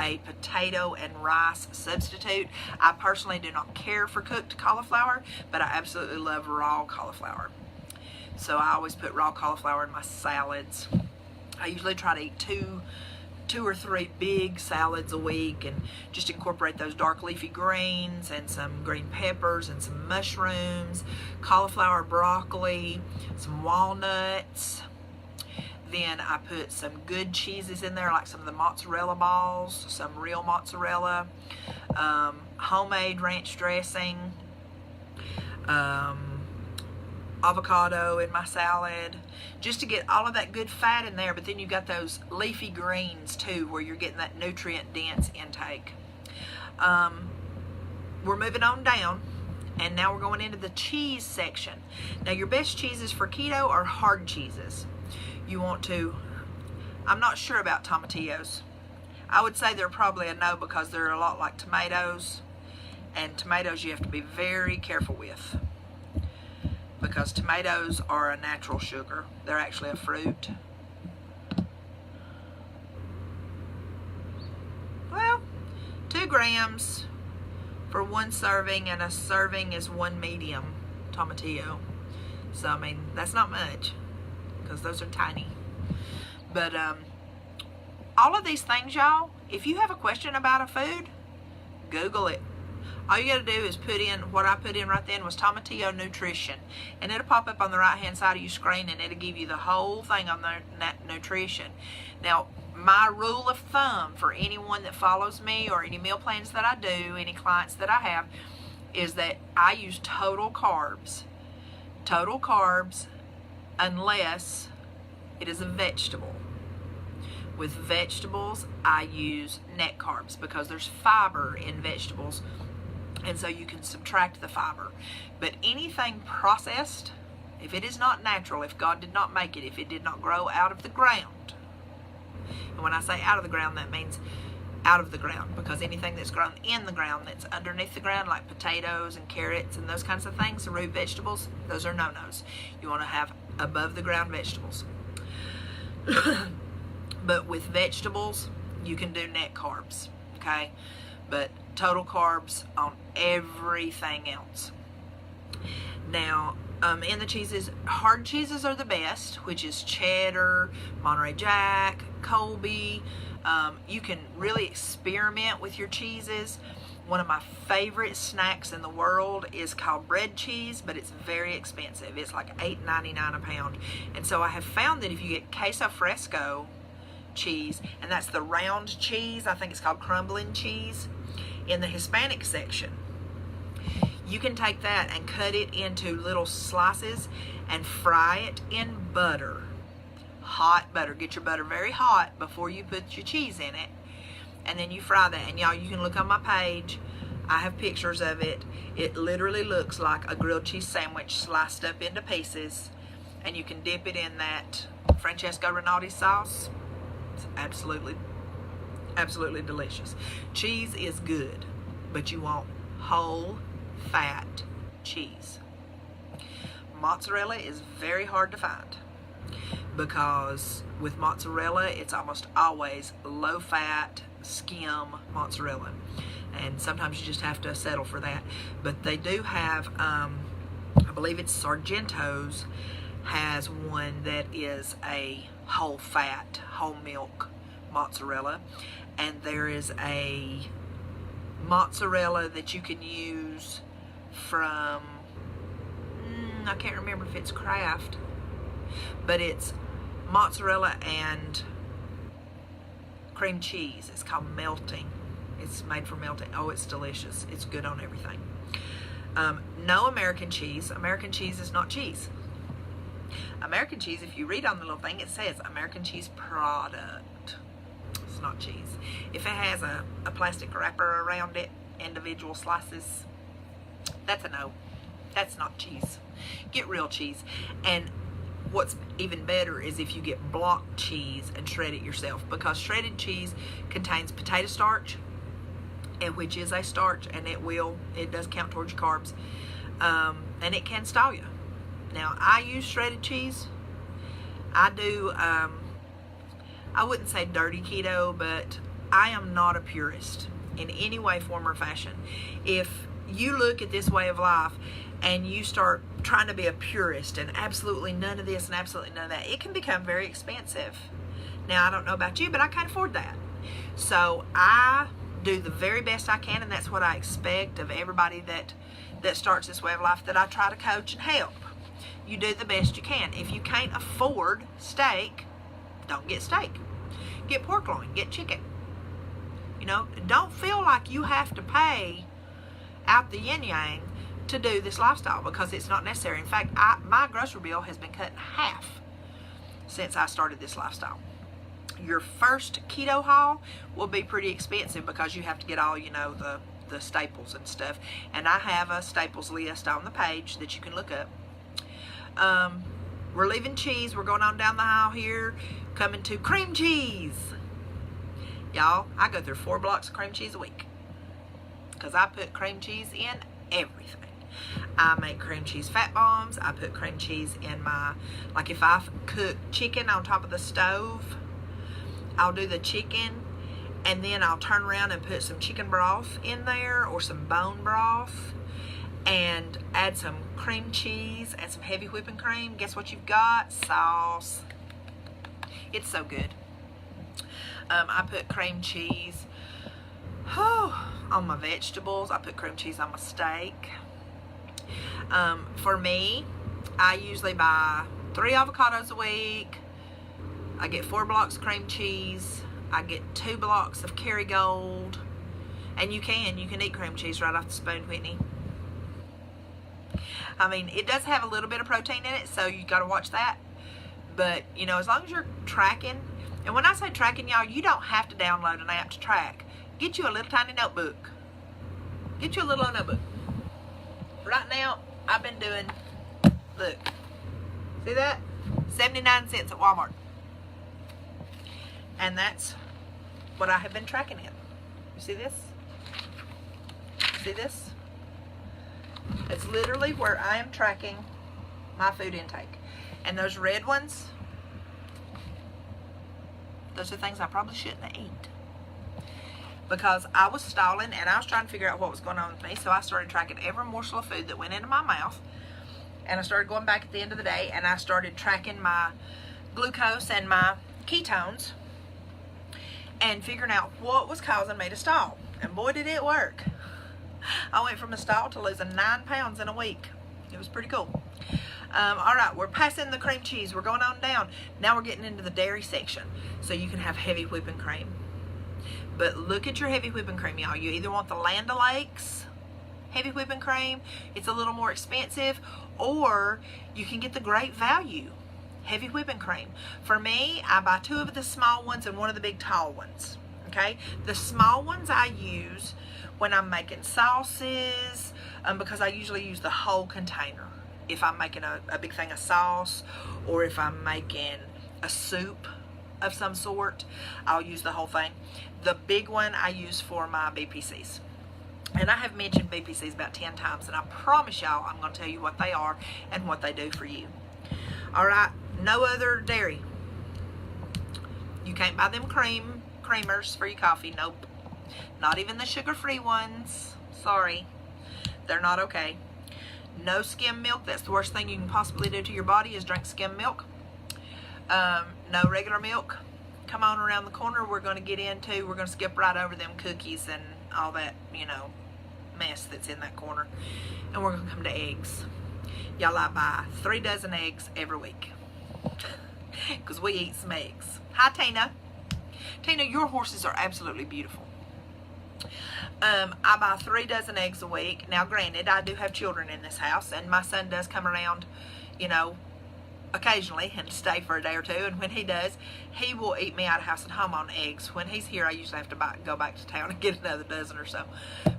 a potato and rice substitute. I personally do not care for cooked cauliflower, but I absolutely love raw cauliflower. So I always put raw cauliflower in my salads. I usually try to eat two or three big salads a week and just incorporate those dark leafy greens and some green peppers and some mushrooms, cauliflower, broccoli, some walnuts. Then I put some good cheeses in there, like some of the mozzarella balls, some real mozzarella, homemade ranch dressing, avocado in my salad, just to get all of that good fat in there. But then you got those leafy greens too, where you're getting that nutrient dense intake. We're moving on down, and now we're going into the cheese section. Now, your best cheeses for keto are hard cheeses. You want to, I'm not sure about tomatillos. I would say they're probably a no, because they're a lot like tomatoes, and tomatoes you have to be very careful with, because tomatoes are a natural sugar. They're actually a fruit. Well, 2 grams for 1 serving, and a serving is 1 medium tomatillo. So, I mean, that's not much, because those are tiny. But all of these things, y'all, if you have a question about a food, Google it. All you got to do is put in, what I put in right then was tomatillo nutrition, and it'll pop up on the right hand side of your screen, and it'll give you the whole thing on the nutrition. Now, my rule of thumb for anyone that follows me, or any meal plans that I do, any clients that I have, is that I use total carbs. Total carbs, unless it is a vegetable. With vegetables, I use net carbs, because there's fiber in vegetables, and so you can subtract the fiber. But anything processed, if it is not natural, if God did not make it, if it did not grow out of the ground, and when I say out of the ground, that means out of the ground, because anything that's grown in the ground that's underneath the ground, like potatoes and carrots and those kinds of things, the root vegetables, those are no-nos. You want to have above the ground vegetables. But with vegetables, you can do net carbs, okay? But total carbs on everything else. Now, in the cheeses, hard cheeses are the best, which is cheddar, Monterey Jack, Colby. You can really experiment with your cheeses. One of my favorite snacks in the world is called bread cheese, but it's very expensive. It's like $8.99 a pound. And so I have found that if you get queso fresco cheese, and that's the round cheese, I think it's called crumbling cheese, in the Hispanic section, you can take that and cut it into little slices and fry it in butter. Hot butter. Get your butter very hot before you put your cheese in it, and then you fry that. And y'all, you can look on my page. I have pictures of it. It literally looks like a grilled cheese sandwich sliced up into pieces, and you can dip it in that Francesco Rinaldi sauce. It's absolutely delicious. Cheese is good, but you want whole fat cheese. Mozzarella is very hard to find, because with mozzarella, it's almost always low fat, skim mozzarella, and sometimes you just have to settle for that. But they do have, I believe it's Sargento's has one that is a whole fat, whole milk mozzarella, and there is a mozzarella that you can use from, I can't remember if it's Kraft. but it's mozzarella and cream cheese. It's called melting. It's made for melting. Oh, it's delicious. It's good on everything. No American cheese. American cheese is not cheese. American cheese, if you read on the little thing, it says American cheese product. It's not cheese. If it has a plastic wrapper around it, individual slices, that's a no. That's not cheese. Get real cheese. And what's even better is if you get block cheese and shred it yourself, because shredded cheese contains potato starch, and which is a starch, and it does count towards your carbs, and it can stall you. Now, I use shredded cheese. I do, I wouldn't say dirty keto, but I am not a purist in any way, form, or fashion. If you look at this way of life and you start trying to be a purist and absolutely none of this and absolutely none of that, it can become very expensive. Now, I don't know about you, but I can't afford that. So I do the very best I can, and that's what I expect of everybody that starts this way of life that I try to coach and help. You do the best you can. If you can't afford steak, don't get steak. Get pork loin, get chicken. You know, don't feel like you have to pay out the yin yang to do this lifestyle, because it's not necessary. In fact, my grocery bill has been cut in half since I started this lifestyle. Your first keto haul will be pretty expensive because you have to get all, you know, the staples and stuff. And I have a staples list on the page that you can look up. We're leaving cheese. We're going on down the aisle here, coming to cream cheese. Y'all, I go through 4 blocks of cream cheese a week because I put cream cheese in everything. I make cream cheese fat bombs. I put cream cheese in my, like if I cook chicken on top of the stove, I'll do the chicken and then I'll turn around and put some chicken broth in there or some bone broth and add some cream cheese and some heavy whipping cream. Guess what you've got? Sauce. It's so good. I put cream cheese on my vegetables. I put cream cheese on my steak. For me, I usually buy 3 avocados a week. I get 4 blocks of cream cheese. I get 2 blocks of Kerrygold. And you can eat cream cheese right off the spoon, Whitney. I mean, it does have a little bit of protein in it, so you got to watch that. But, you know, as long as you're tracking, and when I say tracking, y'all, you don't have to download an app to track. Get you a little tiny notebook. Get you a little notebook. Right now, I've been doing, look, see that? 79 cents at Walmart. And that's what I have been tracking in. You see this? See this? It's literally where I am tracking my food intake. And those red ones, those are things I probably shouldn't eat. Because I was stalling and I was trying to figure out what was going on with me. So I started tracking every morsel of food that went into my mouth. And I started going back at the end of the day and I started tracking my glucose and my ketones and figuring out what was causing me to stall. And boy, did it work. I went from a stall to losing 9 pounds in a week. It was pretty cool. All right, we're passing the cream cheese. We're going on down. Now we're getting into the dairy section. So you can have heavy whipping cream. But look at your heavy whipping cream, y'all. You either want the Land O'Lakes heavy whipping cream. It's a little more expensive. Or you can get the Great Value heavy whipping cream. For me, I buy 2 of the small ones and 1 of the big tall ones. Okay? The small ones I use when I'm making sauces, because I usually use the whole container. If I'm making a big thing of sauce, or if I'm making a soup of some sort, I'll use the whole thing. The big one I use for my BPCs. And I have mentioned BPCs about 10 times, and I promise y'all I'm going to tell you what they are and what they do for you. All right, no other dairy. You can't buy them creamers for your coffee. Nope. Not even the sugar-free ones. Sorry. They're not okay. No skim milk. That's the worst thing you can possibly do to your body is drink skim milk. No regular milk. Come on around the corner. We're going to get into, we're going to skip right over them cookies and all that, you know, mess that's in that corner. And we're going to come to eggs. Y'all, I buy 3 dozen eggs every week. because we eat some eggs. Hi, Tina. Tina, your horses are absolutely beautiful. I buy 3 dozen eggs a week. Now, granted, I do have children in this house, and my son does come around, you know, occasionally and stay for a day or two. And when he does, he will eat me out of house and home on eggs. When he's here, I usually have to go back to town and get another dozen or so.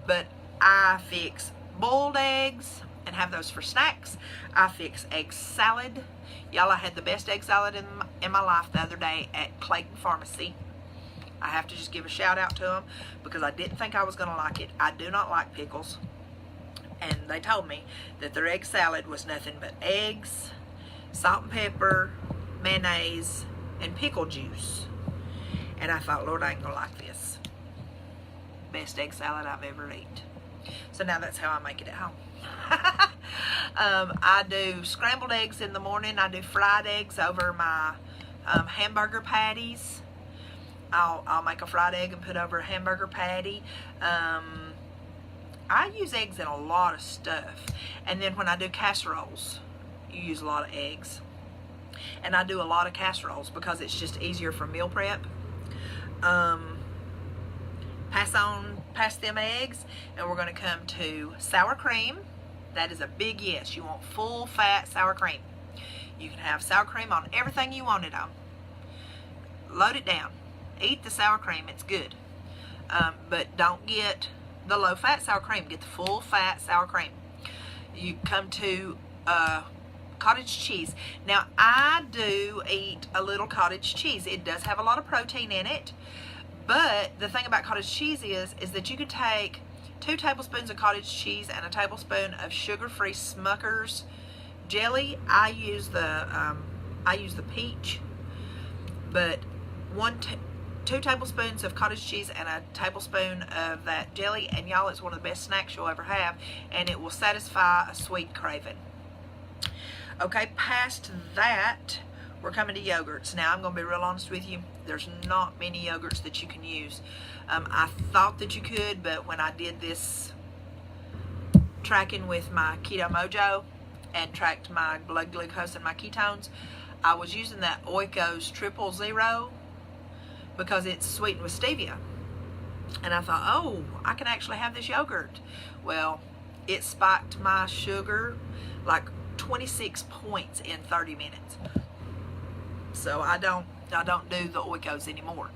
But I fix boiled eggs and have those for snacks. I fix egg salad. Y'all, I had the best egg salad in my life the other day at Clayton Pharmacy. I have to just give a shout out to them because I didn't think I was going to like it. I do not like pickles. And they told me that their egg salad was nothing but eggs, salt and pepper, mayonnaise, and pickle juice. And I thought, Lord, I ain't going to like this. Best egg salad I've ever eaten. So now that's how I make it at home. I do scrambled eggs in the morning. I do fried eggs over my hamburger patties. I'll make a fried egg and put over a hamburger patty. I use eggs in a lot of stuff. And then when I do casseroles, you use a lot of eggs. And I do a lot of casseroles because it's just easier for meal prep. Pass them eggs, and we're going to come to sour cream. That is a big yes. You want full fat sour cream. You can have sour cream on everything you want it on. Load it down. Eat the sour cream. It's good. But don't get the low fat sour cream. Get the full fat sour cream. You come to cottage cheese. Now, I do eat a little cottage cheese. It does have a lot of protein in it. But the thing about cottage cheese is that you could take 2 tablespoons of cottage cheese and a tablespoon of sugar-free Smucker's jelly. I use the peach, but 2 tablespoons of cottage cheese and a tablespoon of that jelly, and y'all, it's one of the best snacks you'll ever have, and it will satisfy a sweet craving. Okay, past that, we're coming to yogurts. Now, I'm going to be real honest with you. There's not many yogurts that you can use. I thought that you could, but when I did this tracking with my Keto Mojo and tracked my blood glucose and my ketones, I was using that Oikos 000 because it's sweetened with stevia. And I thought, oh, I can actually have this yogurt. Well, it spiked my sugar like 26 points in 30 minutes. So I don't do the Oikos anymore.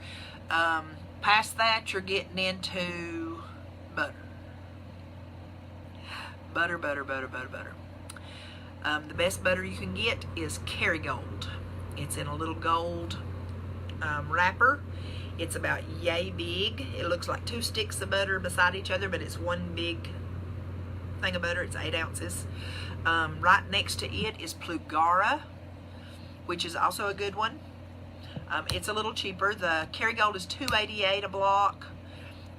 Past that, you're getting into butter. Butter. The best butter you can get is Kerrygold. It's in a little gold wrapper. It's about yay big. It looks like 2 sticks of butter beside each other, but it's one big thing of butter. It's 8 ounces. Right next to it is Plugara, which is also a good one. It's a little cheaper. The Kerrygold is $2.88 a block.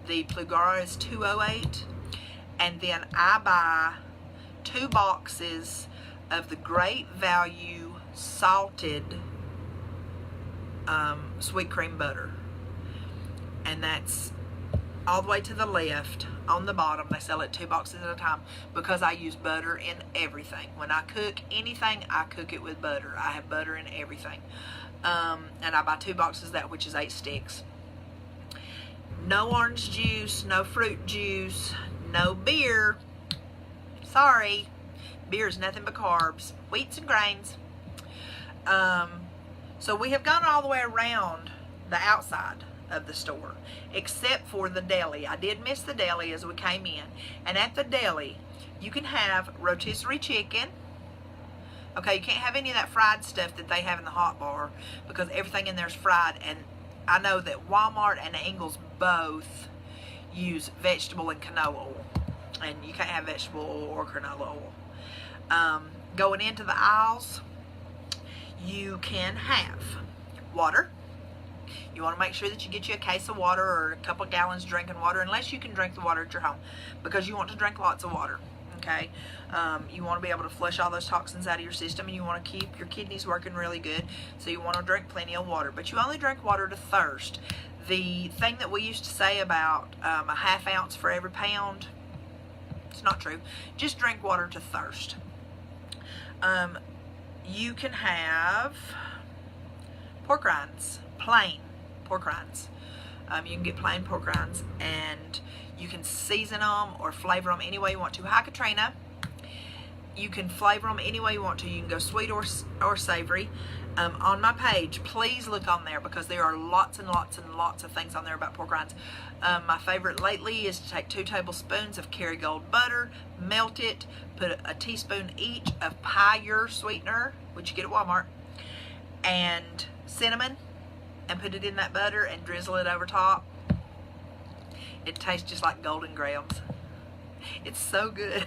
The Plugara is $2.08. And then I buy 2 boxes of the Great Value salted sweet cream butter. And that's all the way to the left. On the bottom, they sell it 2 boxes at a time because I use butter in everything. When I cook anything, I cook it with butter. I have butter in everything. And I buy 2 boxes of that, which is 8 sticks. No orange juice, no fruit juice, no beer. Sorry. Beer is nothing but carbs, wheats and grains. So we have gone all the way around the outside of the store, except for the deli. I did miss the deli as we came in. And at the deli, you can have rotisserie chicken. Okay, you can't have any of that fried stuff that they have in the hot bar because everything in there is fried. And I know that Walmart and Ingles both use vegetable and canola oil. And you can't have vegetable oil or canola oil. Going into the aisles, you can have water. You want to make sure that you get you a case of water or a couple of gallons drinking water, unless you can drink the water at your home, because you want to drink lots of water. Okay, you want to be able to flush all those toxins out of your system, and you want to keep your kidneys working really good, so you want to drink plenty of water. But you only drink water to thirst. The thing that we used to say about a ½ ounce for every pound, it's not true. Just drink water to thirst. you can have pork rinds, plain pork rinds. You can get plain pork rinds, and you can season them or flavor them any way you want to. Hi, Katrina. You can flavor them any way you want to. You can go sweet or savory. On my page, please look on there, because there are lots and lots and lots of things on there about pork rinds. My favorite lately is to take 2 tablespoons of Kerrygold butter, melt it, put a teaspoon each of Pie sweetener, which you get at Walmart, and cinnamon, and put it in that butter and drizzle it over top. It tastes just like Golden Grahams. It's so good.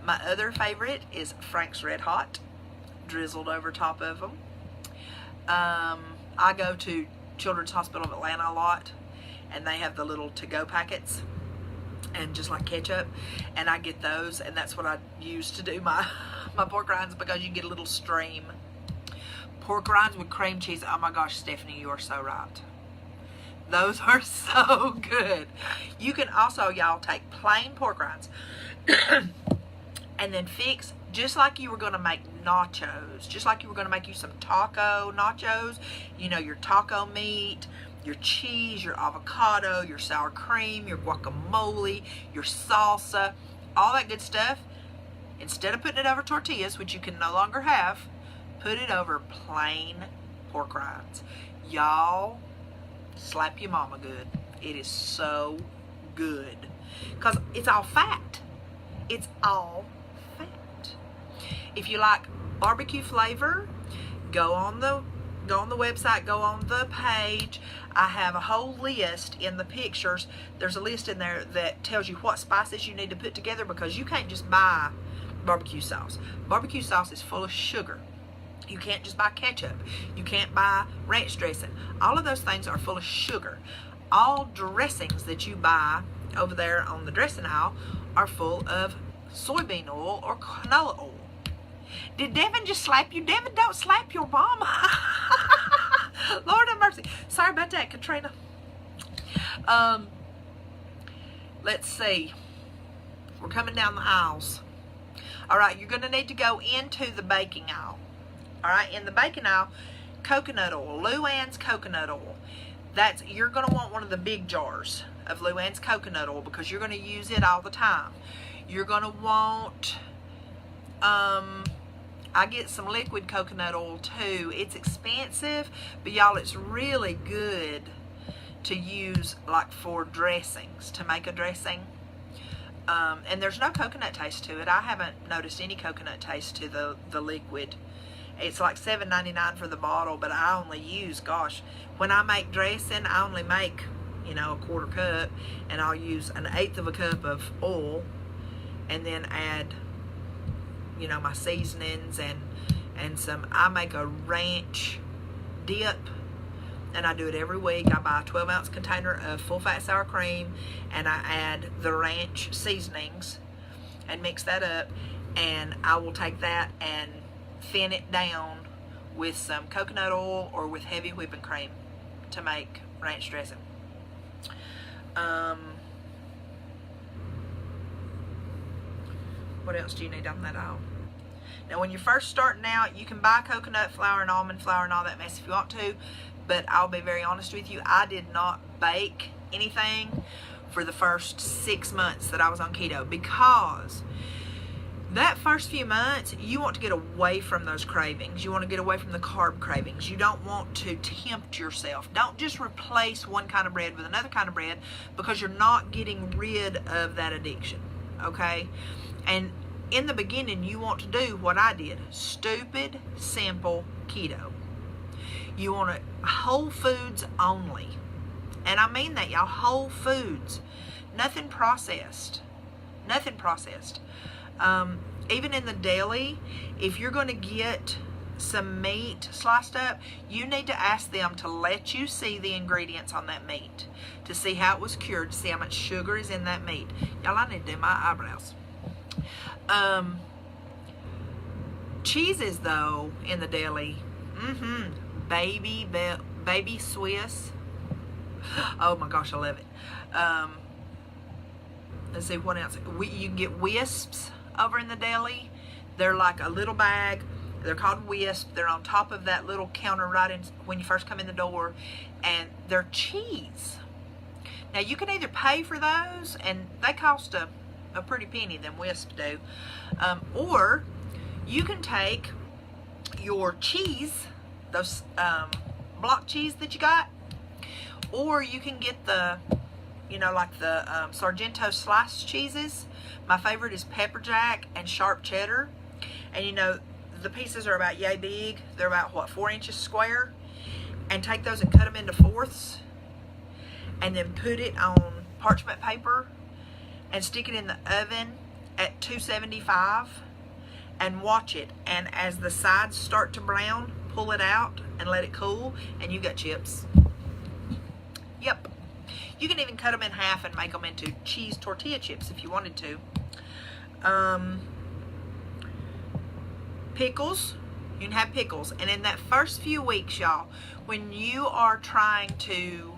My other favorite is Frank's Red Hot, drizzled over top of them. I go to Children's Hospital of Atlanta a lot, and they have the little to-go packets, and just like ketchup, and I get those, and that's what I use to do my pork rinds, because you get a little stream. Pork rinds with cream cheese. Oh my gosh, Stephanie, you are so right. Those are so good. You can also, y'all, take plain pork rinds and then fix, just like you were going to make nachos, just like you were going to make you some taco nachos, you know, your taco meat, your cheese, your avocado, your sour cream, your guacamole, your salsa, all that good stuff. Instead of putting it over tortillas, which you can no longer have, put it over plain pork rinds. Y'all, slap your mama good. It is so good, because it's all fat. It's all fat. If you like barbecue flavor, go on the website, go on the page. I have a whole list in the pictures. There's a list in there that tells you what spices you need to put together, because you can't just buy barbecue sauce. Barbecue sauce is full of sugar. You can't just buy ketchup. You can't buy ranch dressing. All of those things are full of sugar. All dressings that you buy over there on the dressing aisle are full of soybean oil or canola oil. Did Devin just slap you? Devin, don't slap your mama. Lord have mercy. Sorry about that, Katrina. Let's see. We're coming down the aisles. All right, you're going to need to go into the baking aisle. All right, in the baking aisle, coconut oil, Luann's coconut oil. You're going to want one of the big jars of Luann's coconut oil, because you're going to use it all the time. You're going to want, I get some liquid coconut oil too. It's expensive, but y'all, it's really good to use like for dressings, to make a dressing. And there's no coconut taste to it. I haven't noticed any coconut taste to the liquid. It's like $7.99 for the bottle, but I only use, gosh, when I make dressing, I only make, you know, a 1/4 cup, and I'll use 1/8 of a cup of oil, and then add, you know, my seasonings and some. I make a ranch dip, and I do it every week. I buy a 12-ounce container of full-fat sour cream, and I add the ranch seasonings and mix that up, and I will take that and thin it down with some coconut oil or with heavy whipping cream to make ranch dressing. What else do you need on that aisle? Now, when you're first starting out, you can buy coconut flour and almond flour and all that mess if you want to, but I'll be very honest with you, I did not bake anything for the first 6 months that I was on keto, because that first few months, you want to get away from those cravings. You want to get away from the carb cravings. You don't want to tempt yourself. Don't just replace one kind of bread with another kind of bread, because you're not getting rid of that addiction, okay? And in the beginning, you want to do what I did, stupid, simple keto. You want it whole foods only. And I mean that, y'all, whole foods. Nothing processed. Nothing processed. Even in the deli, if you're going to get some meat sliced up, you need to ask them to let you see the ingredients on that meat, to see how it was cured, to see how much sugar is in that meat. Y'all, I need to do my eyebrows. Cheeses, though, in the deli, baby Swiss. Oh my gosh, I love it. Let's see what else. You can get Wisps over in the deli. They're like a little bag They're called Wisp. They're on top of that little counter right in when you first come in the door, and they're cheese. Now you can either pay for those, and they cost a pretty penny, them Wisps do, or you can take your cheese, those block cheese that you got, or you can get the, you know, like the Sargento sliced cheeses. My favorite is pepper jack and sharp cheddar, and you know, the pieces are about yay big. They're about, what, 4 inches square. And take those and cut them into fourths, and then put it on parchment paper and stick it in the oven at 275 and watch it. And as the sides start to brown, pull it out and let it cool, and you got chips. Yep. You can even cut them in half and make them into cheese tortilla chips if you wanted to. Pickles. You can have pickles. And in that first few weeks, y'all, when you are trying to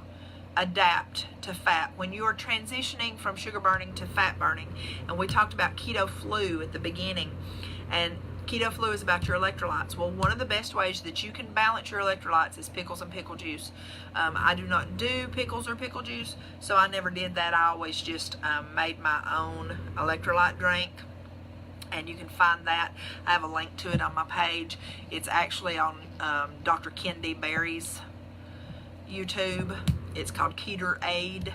adapt to fat, when you are transitioning from sugar burning to fat burning, and we talked about keto flu at the beginning, and keto flu is about your electrolytes. Well, one of the best ways that you can balance your electrolytes is pickles and pickle juice. I do not do pickles or pickle juice, so I never did that. I always just made my own electrolyte drink. And you can find that. I have a link to it on my page. It's actually on Dr. Kendi Berry's YouTube. It's called Ketorade.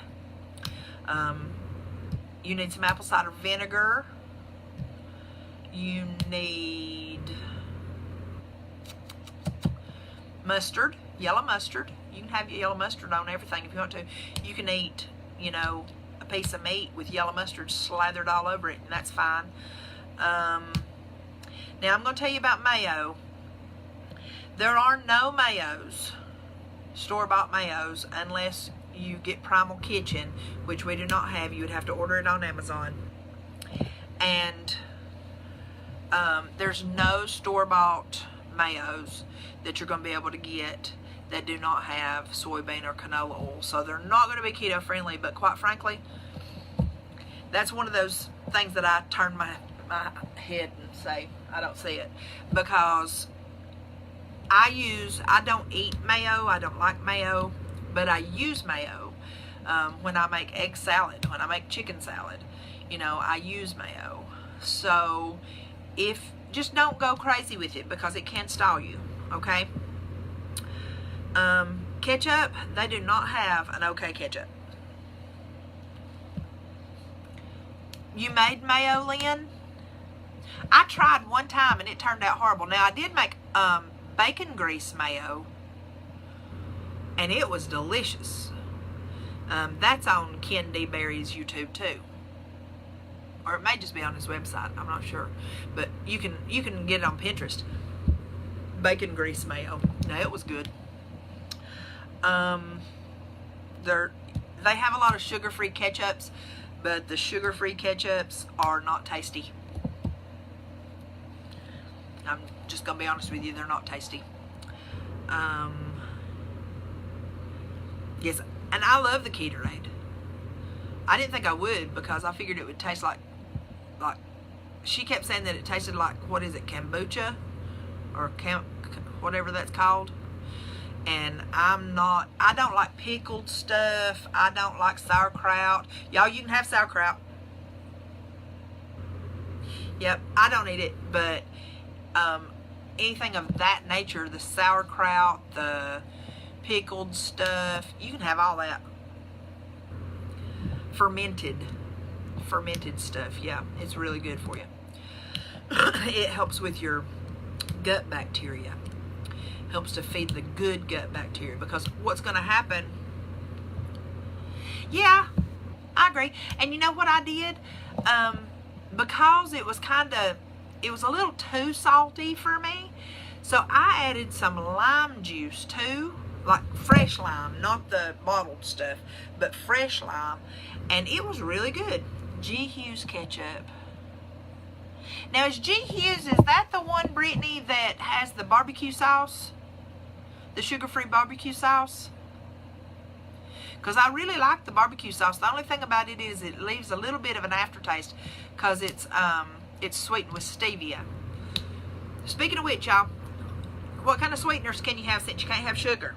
You need some apple cider vinegar. You need mustard, yellow mustard. You can have yellow mustard on everything if you want to. You can eat, you know, a piece of meat with yellow mustard slathered all over it, and that's fine. Now I'm going to tell you about mayo. There are no mayos, store-bought mayos, unless you get Primal Kitchen, which we do not have. You would have to order it on Amazon. And there's no store-bought mayos that you're going to be able to get that do not have soybean or canola oil. So they're not going to be keto friendly, but quite frankly, that's one of those things that I turn my head and say I don't see it, because I don't eat mayo. I don't like mayo, but I use mayo when I make egg salad, when I make chicken salad, you know, I use mayo. So just don't go crazy with it, because it can stall you, okay? Ketchup, they do not have an okay ketchup. You made mayo, Lynn? I tried one time and it turned out horrible. Now I did make bacon grease mayo, and it was delicious. That's on Ken D. Berry's YouTube too, or it may just be on his website. I'm not sure, but you can get it on Pinterest. Bacon grease mayo. Now it was good. They have a lot of sugar-free ketchups, but the sugar-free ketchups are not tasty. I'm just going to be honest with you, they're not tasty. Yes, and I love the Ketorade. I didn't think I would, because I figured it would taste like she kept saying that it tasted like, what is it, kombucha? Or whatever that's called. And I don't like pickled stuff. I don't like sauerkraut. Y'all, you can have sauerkraut. Yep, I don't eat it, but anything of that nature, the sauerkraut, the pickled stuff, you can have all that. Fermented stuff, yeah, it's really good for you. It helps with your gut bacteria. Helps to feed the good gut bacteria, because what's going to happen, yeah, I agree. And you know what I did, because it was a little too salty for me, so I added some lime juice too, like fresh lime, not the bottled stuff, but fresh lime, and it was really good. G. Hughes ketchup. Now, is G. Hughes, is that the one, Brittany, that has the barbecue sauce? The sugar-free barbecue sauce? Because I really like the barbecue sauce. The only thing about it is it leaves a little bit of an aftertaste, because it's sweetened with stevia. Speaking of which, y'all, what kind of sweeteners can you have since you can't have sugar?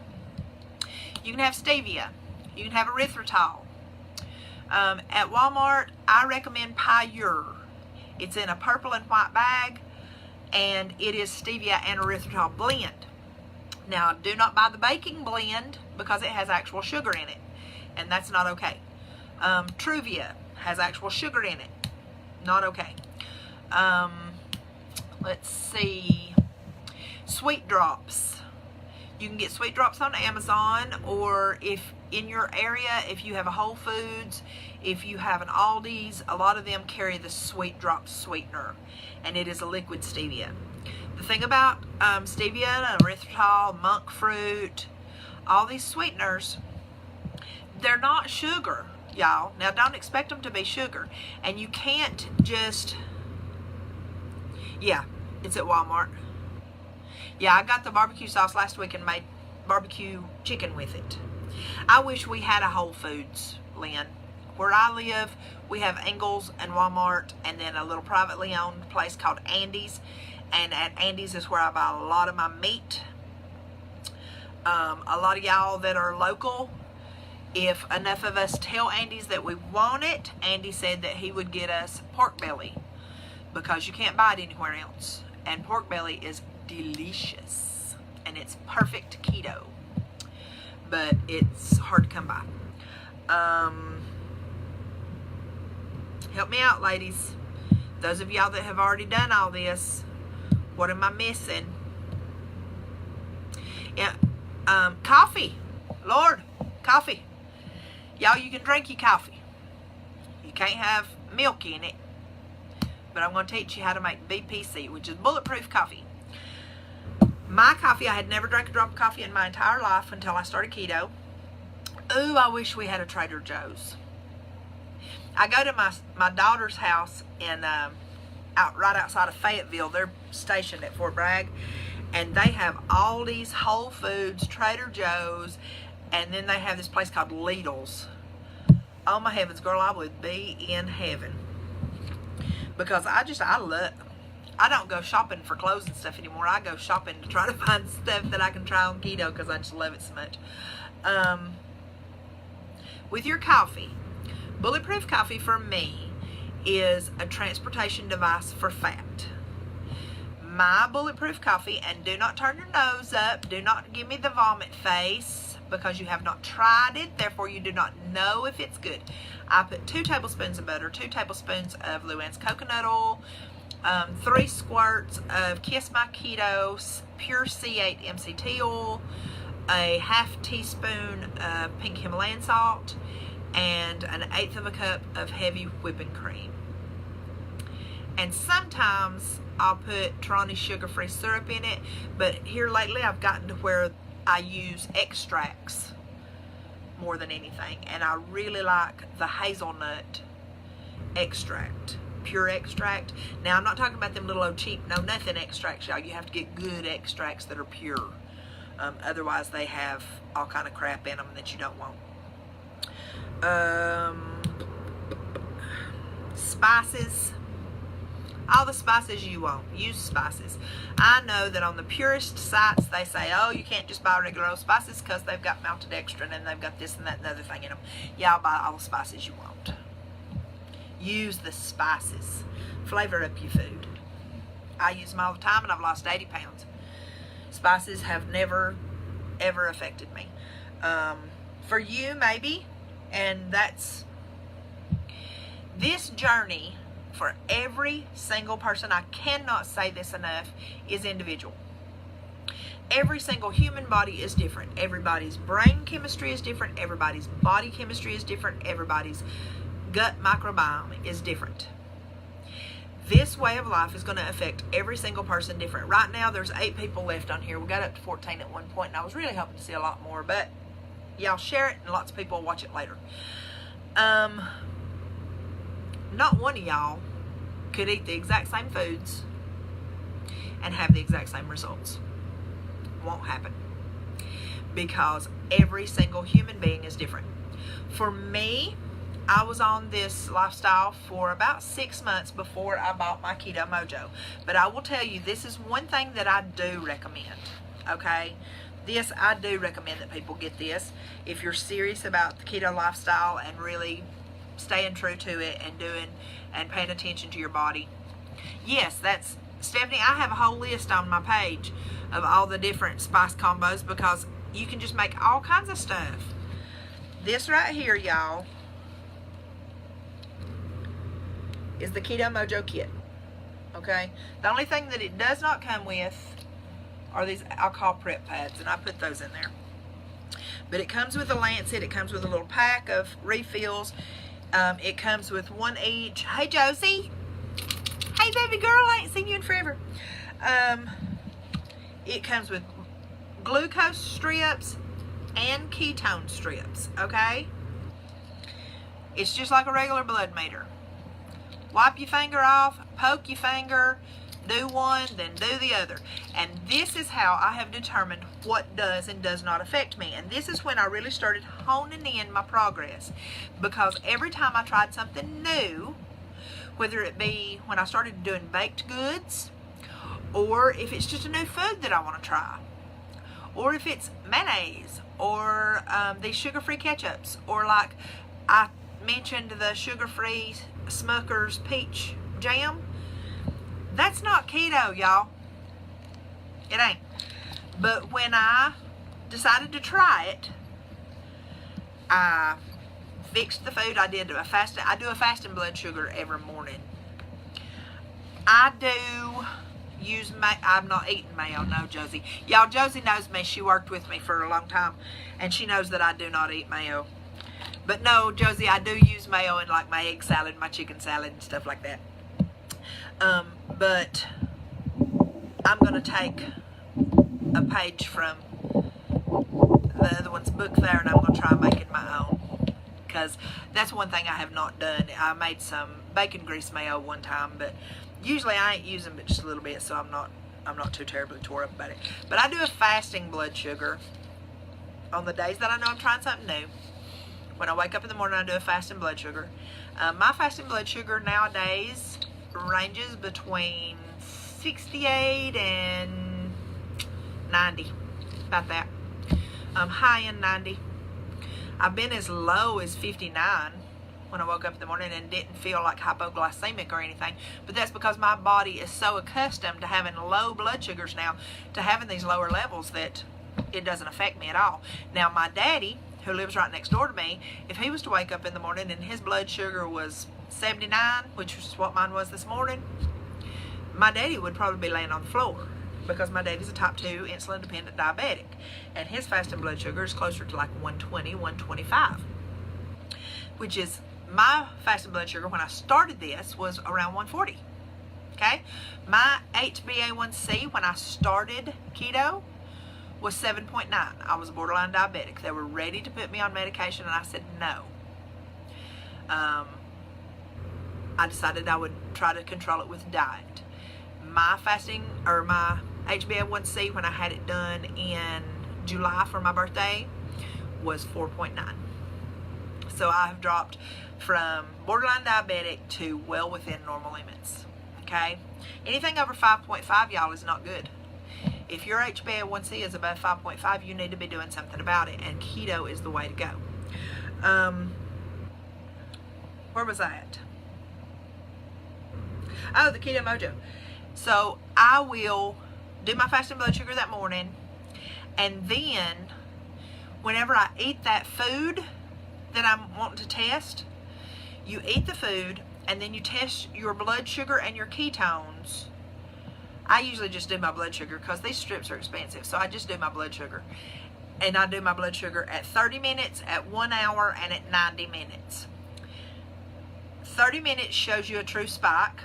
You can have stevia. You can have erythritol. At Walmart, I recommend Pure. It's in a purple and white bag, and it is stevia and erythritol blend. Now, do not buy the baking blend because it has actual sugar in it, and that's not okay. Truvia has actual sugar in it. Not okay. Let's see. Sweet Drops. You can get Sweet Drops on Amazon, or if in your area, if you have a Whole Foods, if you have an Aldi's, a lot of them carry the Sweet Drops sweetener, and it is a liquid stevia. The thing about stevia and erythritol, monk fruit, all these sweeteners, they're not sugar, y'all. Now, don't expect them to be sugar, and you can't just, yeah, it's at Walmart. Yeah, I got the barbecue sauce last week and made barbecue chicken with it. I wish we had a Whole Foods, Lynn. Where I live, we have Ingles and Walmart, and then a little privately owned place called Andy's. And at Andy's is where I buy a lot of my meat. A lot of y'all that are local, if enough of us tell Andy's that we want it, Andy said that he would get us pork belly, because you can't buy it anywhere else. And pork belly is delicious, and it's perfect keto, but it's hard to come by. Help me out, ladies. Those of y'all that have already done all this, what am I missing? Yeah, coffee. Lord, coffee. Y'all, you can drink your coffee. You can't have milk in it, but I'm going to teach you how to make BPC, which is bulletproof coffee. My coffee, I had never drank a drop of coffee in my entire life until I started keto. Ooh, I wish we had a Trader Joe's. I go to my daughter's house in right outside of Fayetteville. They're stationed at Fort Bragg, and they have Aldi's, Whole Foods, Trader Joe's, and then they have this place called Lidl's. Oh my heavens, girl, I would be in heaven, because I don't go shopping for clothes and stuff anymore. I go shopping to try to find stuff that I can try on keto because I just love it so much. With your coffee, bulletproof coffee for me is a transportation device for fat. My bulletproof coffee, and do not turn your nose up, do not give me the vomit face, because you have not tried it, therefore you do not know if it's good. I put 2 tablespoons of butter, 2 tablespoons of Luann's coconut oil, 3 squirts of Kiss My Keto pure C8 MCT oil, a ½ teaspoon of pink Himalayan salt, and an 1/8 of a cup of heavy whipping cream. And sometimes I'll put Torani sugar-free syrup in it, but here lately I've gotten to where I use extracts more than anything, and I really like the hazelnut extract, pure extract. Now, I'm not talking about them little old cheap no nothing extracts, y'all. You have to get good extracts that are pure. Otherwise, they have all kind of crap in them that you don't want. Spices. All the spices you want. Use spices. I know that on the purest sites, they say, oh, you can't just buy regular old spices because they've got maltodextrin and they've got this and that and other thing in them. Y'all buy all the spices you want. Use the spices. Flavor up your food. I use them all the time, and I've lost 80 pounds. Spices have never, ever affected me. For you, maybe, and that's this journey for every single person, I cannot say this enough, is individual. Every single human body is different. Everybody's brain chemistry is different. Everybody's body chemistry is different. Everybody's gut microbiome is different. This way of life is going to affect every single person different. Right now, there's 8 people left on here. We got up to 14 at one point, and I was really hoping to see a lot more, but y'all share it, and lots of people will watch it later. Not one of y'all could eat the exact same foods and have the exact same results. Won't happen, because every single human being is different. For me, I was on this lifestyle for about 6 months before I bought my Keto Mojo. But I will tell you, this is one thing that I do recommend, okay? This, I do recommend that people get this if you're serious about the keto lifestyle and really staying true to it and doing and paying attention to your body. Yes, that's Stephanie. I have a whole list on my page of all the different spice combos because you can just make all kinds of stuff. This right here, y'all, is the Keto Mojo kit. Okay, the only thing that it does not come with are these alcohol prep pads, and I put those in there. But it comes with a lancet. It comes with a little pack of refills. It comes with one each. Hey, Josie. Hey, baby girl. I ain't seen you in forever. It comes with glucose strips and ketone strips, okay? It's just like a regular blood meter. Wipe your finger off, poke your finger, do one, then do the other. And this is how I have determined what does and does not affect me. And this is when I really started honing in my progress. Because every time I tried something new, whether it be when I started doing baked goods, or if it's just a new food that I want to try, or if it's mayonnaise, or these sugar-free ketchups, or like I mentioned the sugar-free Smucker's peach jam. That's not keto, y'all. It ain't. But when I decided to try it, I fixed the food. I do a fasting blood sugar every morning. I do use I'm not eating mayo, no, Josie. Y'all, Josie knows me. She worked with me for a long time, and she knows that I do not eat mayo. But no, Josie, I do use mayo in like my egg salad, my chicken salad, and stuff like that. But I'm going to take a page from the other one's book there, and I'm going to try making my own. Because that's one thing I have not done. I made some bacon grease mayo one time, but usually I ain't using but just a little bit, so I'm not too terribly tore up about it. But I do a fasting blood sugar on the days that I know I'm trying something new. When I wake up in the morning, I do a fasting blood sugar. My fasting blood sugar nowadays ranges between 68 and 90, about that. High end 90. I've been as low as 59 when I woke up in the morning and didn't feel like hypoglycemic or anything. But that's because my body is so accustomed to having low blood sugars now, to having these lower levels, that it doesn't affect me at all. Now, my daddy, who lives right next door to me, if he was to wake up in the morning and his blood sugar was 79, which is what mine was this morning, my daddy would probably be laying on the floor, because my daddy's a type 2 insulin dependent diabetic, and his fasting blood sugar is closer to like 120, 125, which is my fasting blood sugar when I started this was around 140. Okay, my HbA1c when I started keto was 7.9. I was borderline diabetic. They were ready to put me on medication, and I said no. I decided I would try to control it with diet. My fasting, or my HbA1c when I had it done in July for my birthday, was 4.9. So I have dropped from borderline diabetic to well within normal limits. Okay, anything over 5.5, y'all, is not good. If your HbA1c is above 5.5, you need to be doing something about it, and keto is the way to go. Where was I at? Oh, the Keto Mojo. So I will do my fasting blood sugar that morning, and then whenever I eat that food that I'm wanting to test, you eat the food, and then you test your blood sugar and your ketones. I usually just do my blood sugar because these strips are expensive, so I just do my blood sugar. And I do my blood sugar at 30 minutes, at 1 hour, and at 90 minutes. 30 minutes shows you a true spike.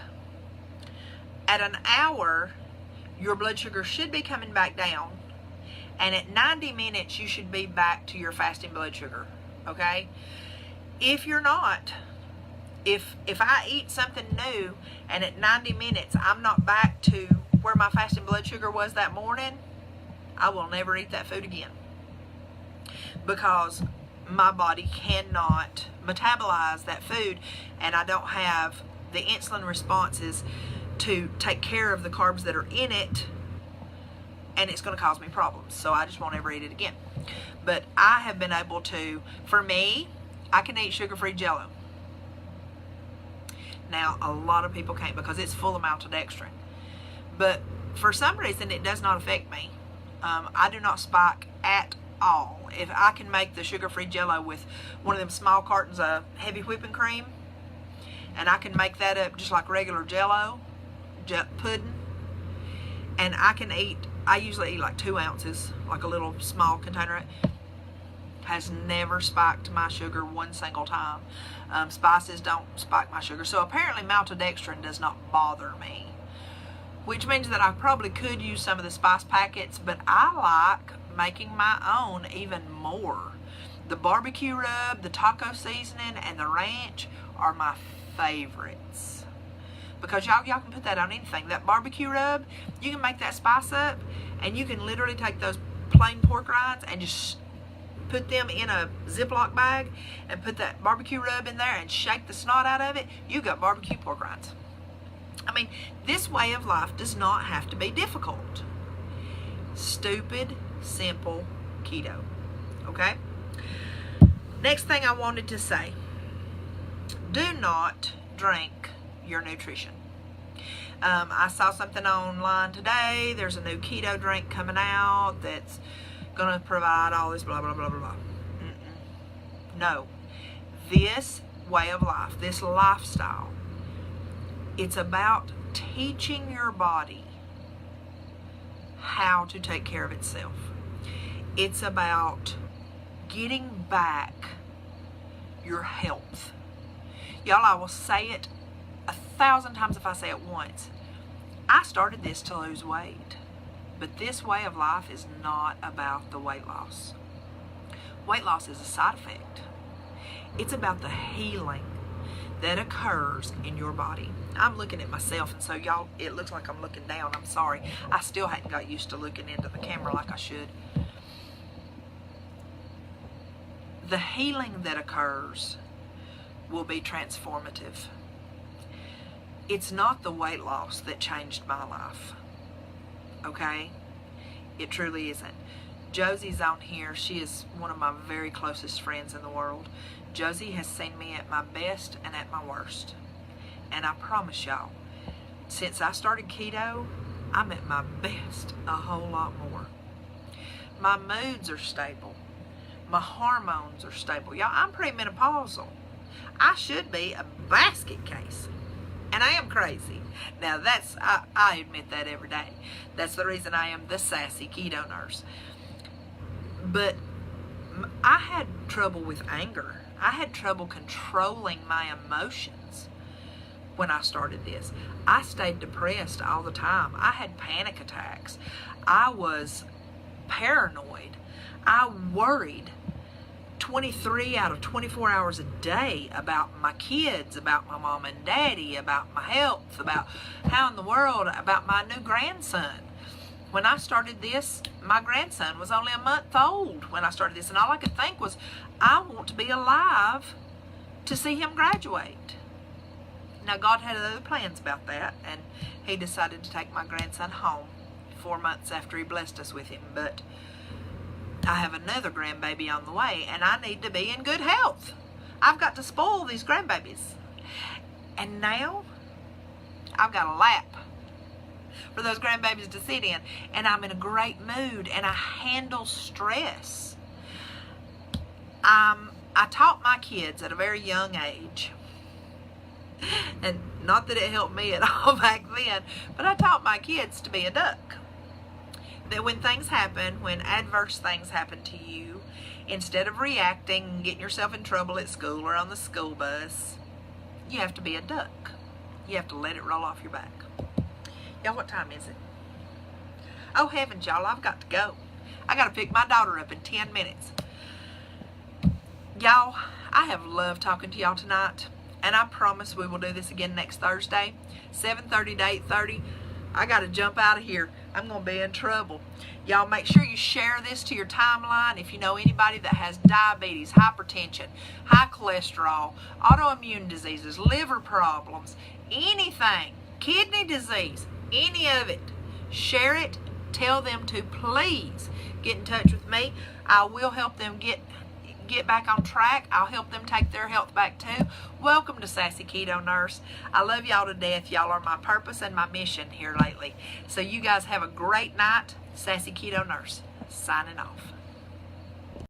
At an hour, your blood sugar should be coming back down. And at 90 minutes, you should be back to your fasting blood sugar, okay? If you're not, if I eat something new and at 90 minutes I'm not back to where my fasting blood sugar was that morning, I will never eat that food again. Because my body cannot metabolize that food, and I don't have the insulin responses to take care of the carbs that are in it, and it's going to cause me problems. So I just won't ever eat it again. But I have been able to, for me, I can eat sugar-free Jell-O. Now, a lot of people can't because it's full of maltodextrin. But for some reason, it does not affect me. I do not spike at all. If I can make the sugar-free Jell-O with one of them small cartons of heavy whipping cream, and I can make that up just like regular Jell-O, pudding, and I usually eat like 2 ounces, like a little small container. Has never spiked my sugar one single time. Spices don't spike my sugar. So apparently maltodextrin does not bother me, which means that I probably could use some of the spice packets, but I like making my own even more. The barbecue rub, the taco seasoning, and the ranch are my favorites. Because y'all can put that on anything. That barbecue rub, you can make that spice up, and you can literally take those plain pork rinds and just put them in a Ziploc bag and put that barbecue rub in there and shake the snot out of it. You got barbecue pork rinds. I mean, this way of life does not have to be difficult. Stupid, simple keto. Okay? Next thing I wanted to say, do not drink your nutrition. I saw something online today. There's a new keto drink coming out that's going to provide all this blah, blah, blah, blah, blah. No. This way of life, this lifestyle, it's about teaching your body how to take care of itself. It's about getting back your health. Y'all, I will say it 1,000 times if I say it once. I started this to lose weight. But this way of life is not about the weight loss. Weight loss is a side effect. It's about the healing that occurs in your body. I'm looking at myself, and so y'all, it looks like I'm looking down. I'm sorry. I still hadn't got used to looking into the camera like I should. The healing that occurs will be transformative. It's not the weight loss that changed my life. Okay? It truly isn't. Josie's on here. She is one of my very closest friends in the world. Josie has seen me at my best and at my worst. And I promise y'all, since I started keto, I'm at my best a whole lot more. My moods are stable. My hormones are stable. Y'all, I'm premenopausal. I should be a basket case. And I am crazy. Now I admit that every day. That's the reason I am the Sassy Keto Nurse. But I had trouble with anger. I had trouble controlling my emotions when I started this. I stayed depressed all the time. I had panic attacks. I was paranoid. I worried 23 out of 24 hours a day about my kids, about my mom and daddy, about my health, about how in the world, about my new grandson. When I started this, my grandson was only a month old when I started this, and all I could think was, I want to be alive to see him graduate. Now, God had other plans about that, and he decided to take my grandson home 4 months after he blessed us with him, but I have another grandbaby on the way, and I need to be in good health. I've got to spoil these grandbabies. And now, I've got a lap for those grandbabies to sit in, and I'm in a great mood, and I handle stress. I taught my kids at a very young age, and not that it helped me at all back then, but I taught my kids to be a duck. That when things happen, when adverse things happen to you, instead of reacting and getting yourself in trouble at school or on the school bus, you have to be a duck. You have to let it roll off your back. Y'all, what time is it? Oh, heavens, y'all, I've got to go. I got to pick my daughter up in 10 minutes. Y'all, I have loved talking to y'all tonight, and I promise we will do this again next Thursday, 7:30 to 8:30. I got to jump out of here. I'm going to be in trouble. Y'all make sure you share this to your timeline. If you know anybody that has diabetes, hypertension, high cholesterol, autoimmune diseases, liver problems, anything, kidney disease, any of it, share it. Tell them to please get in touch with me. I will help them get back on track. I'll help them take their health back too. Welcome to Sassy Keto Nurse. I love y'all to death. Y'all are my purpose and my mission here lately. So you guys have a great night. Sassy Keto Nurse, signing off.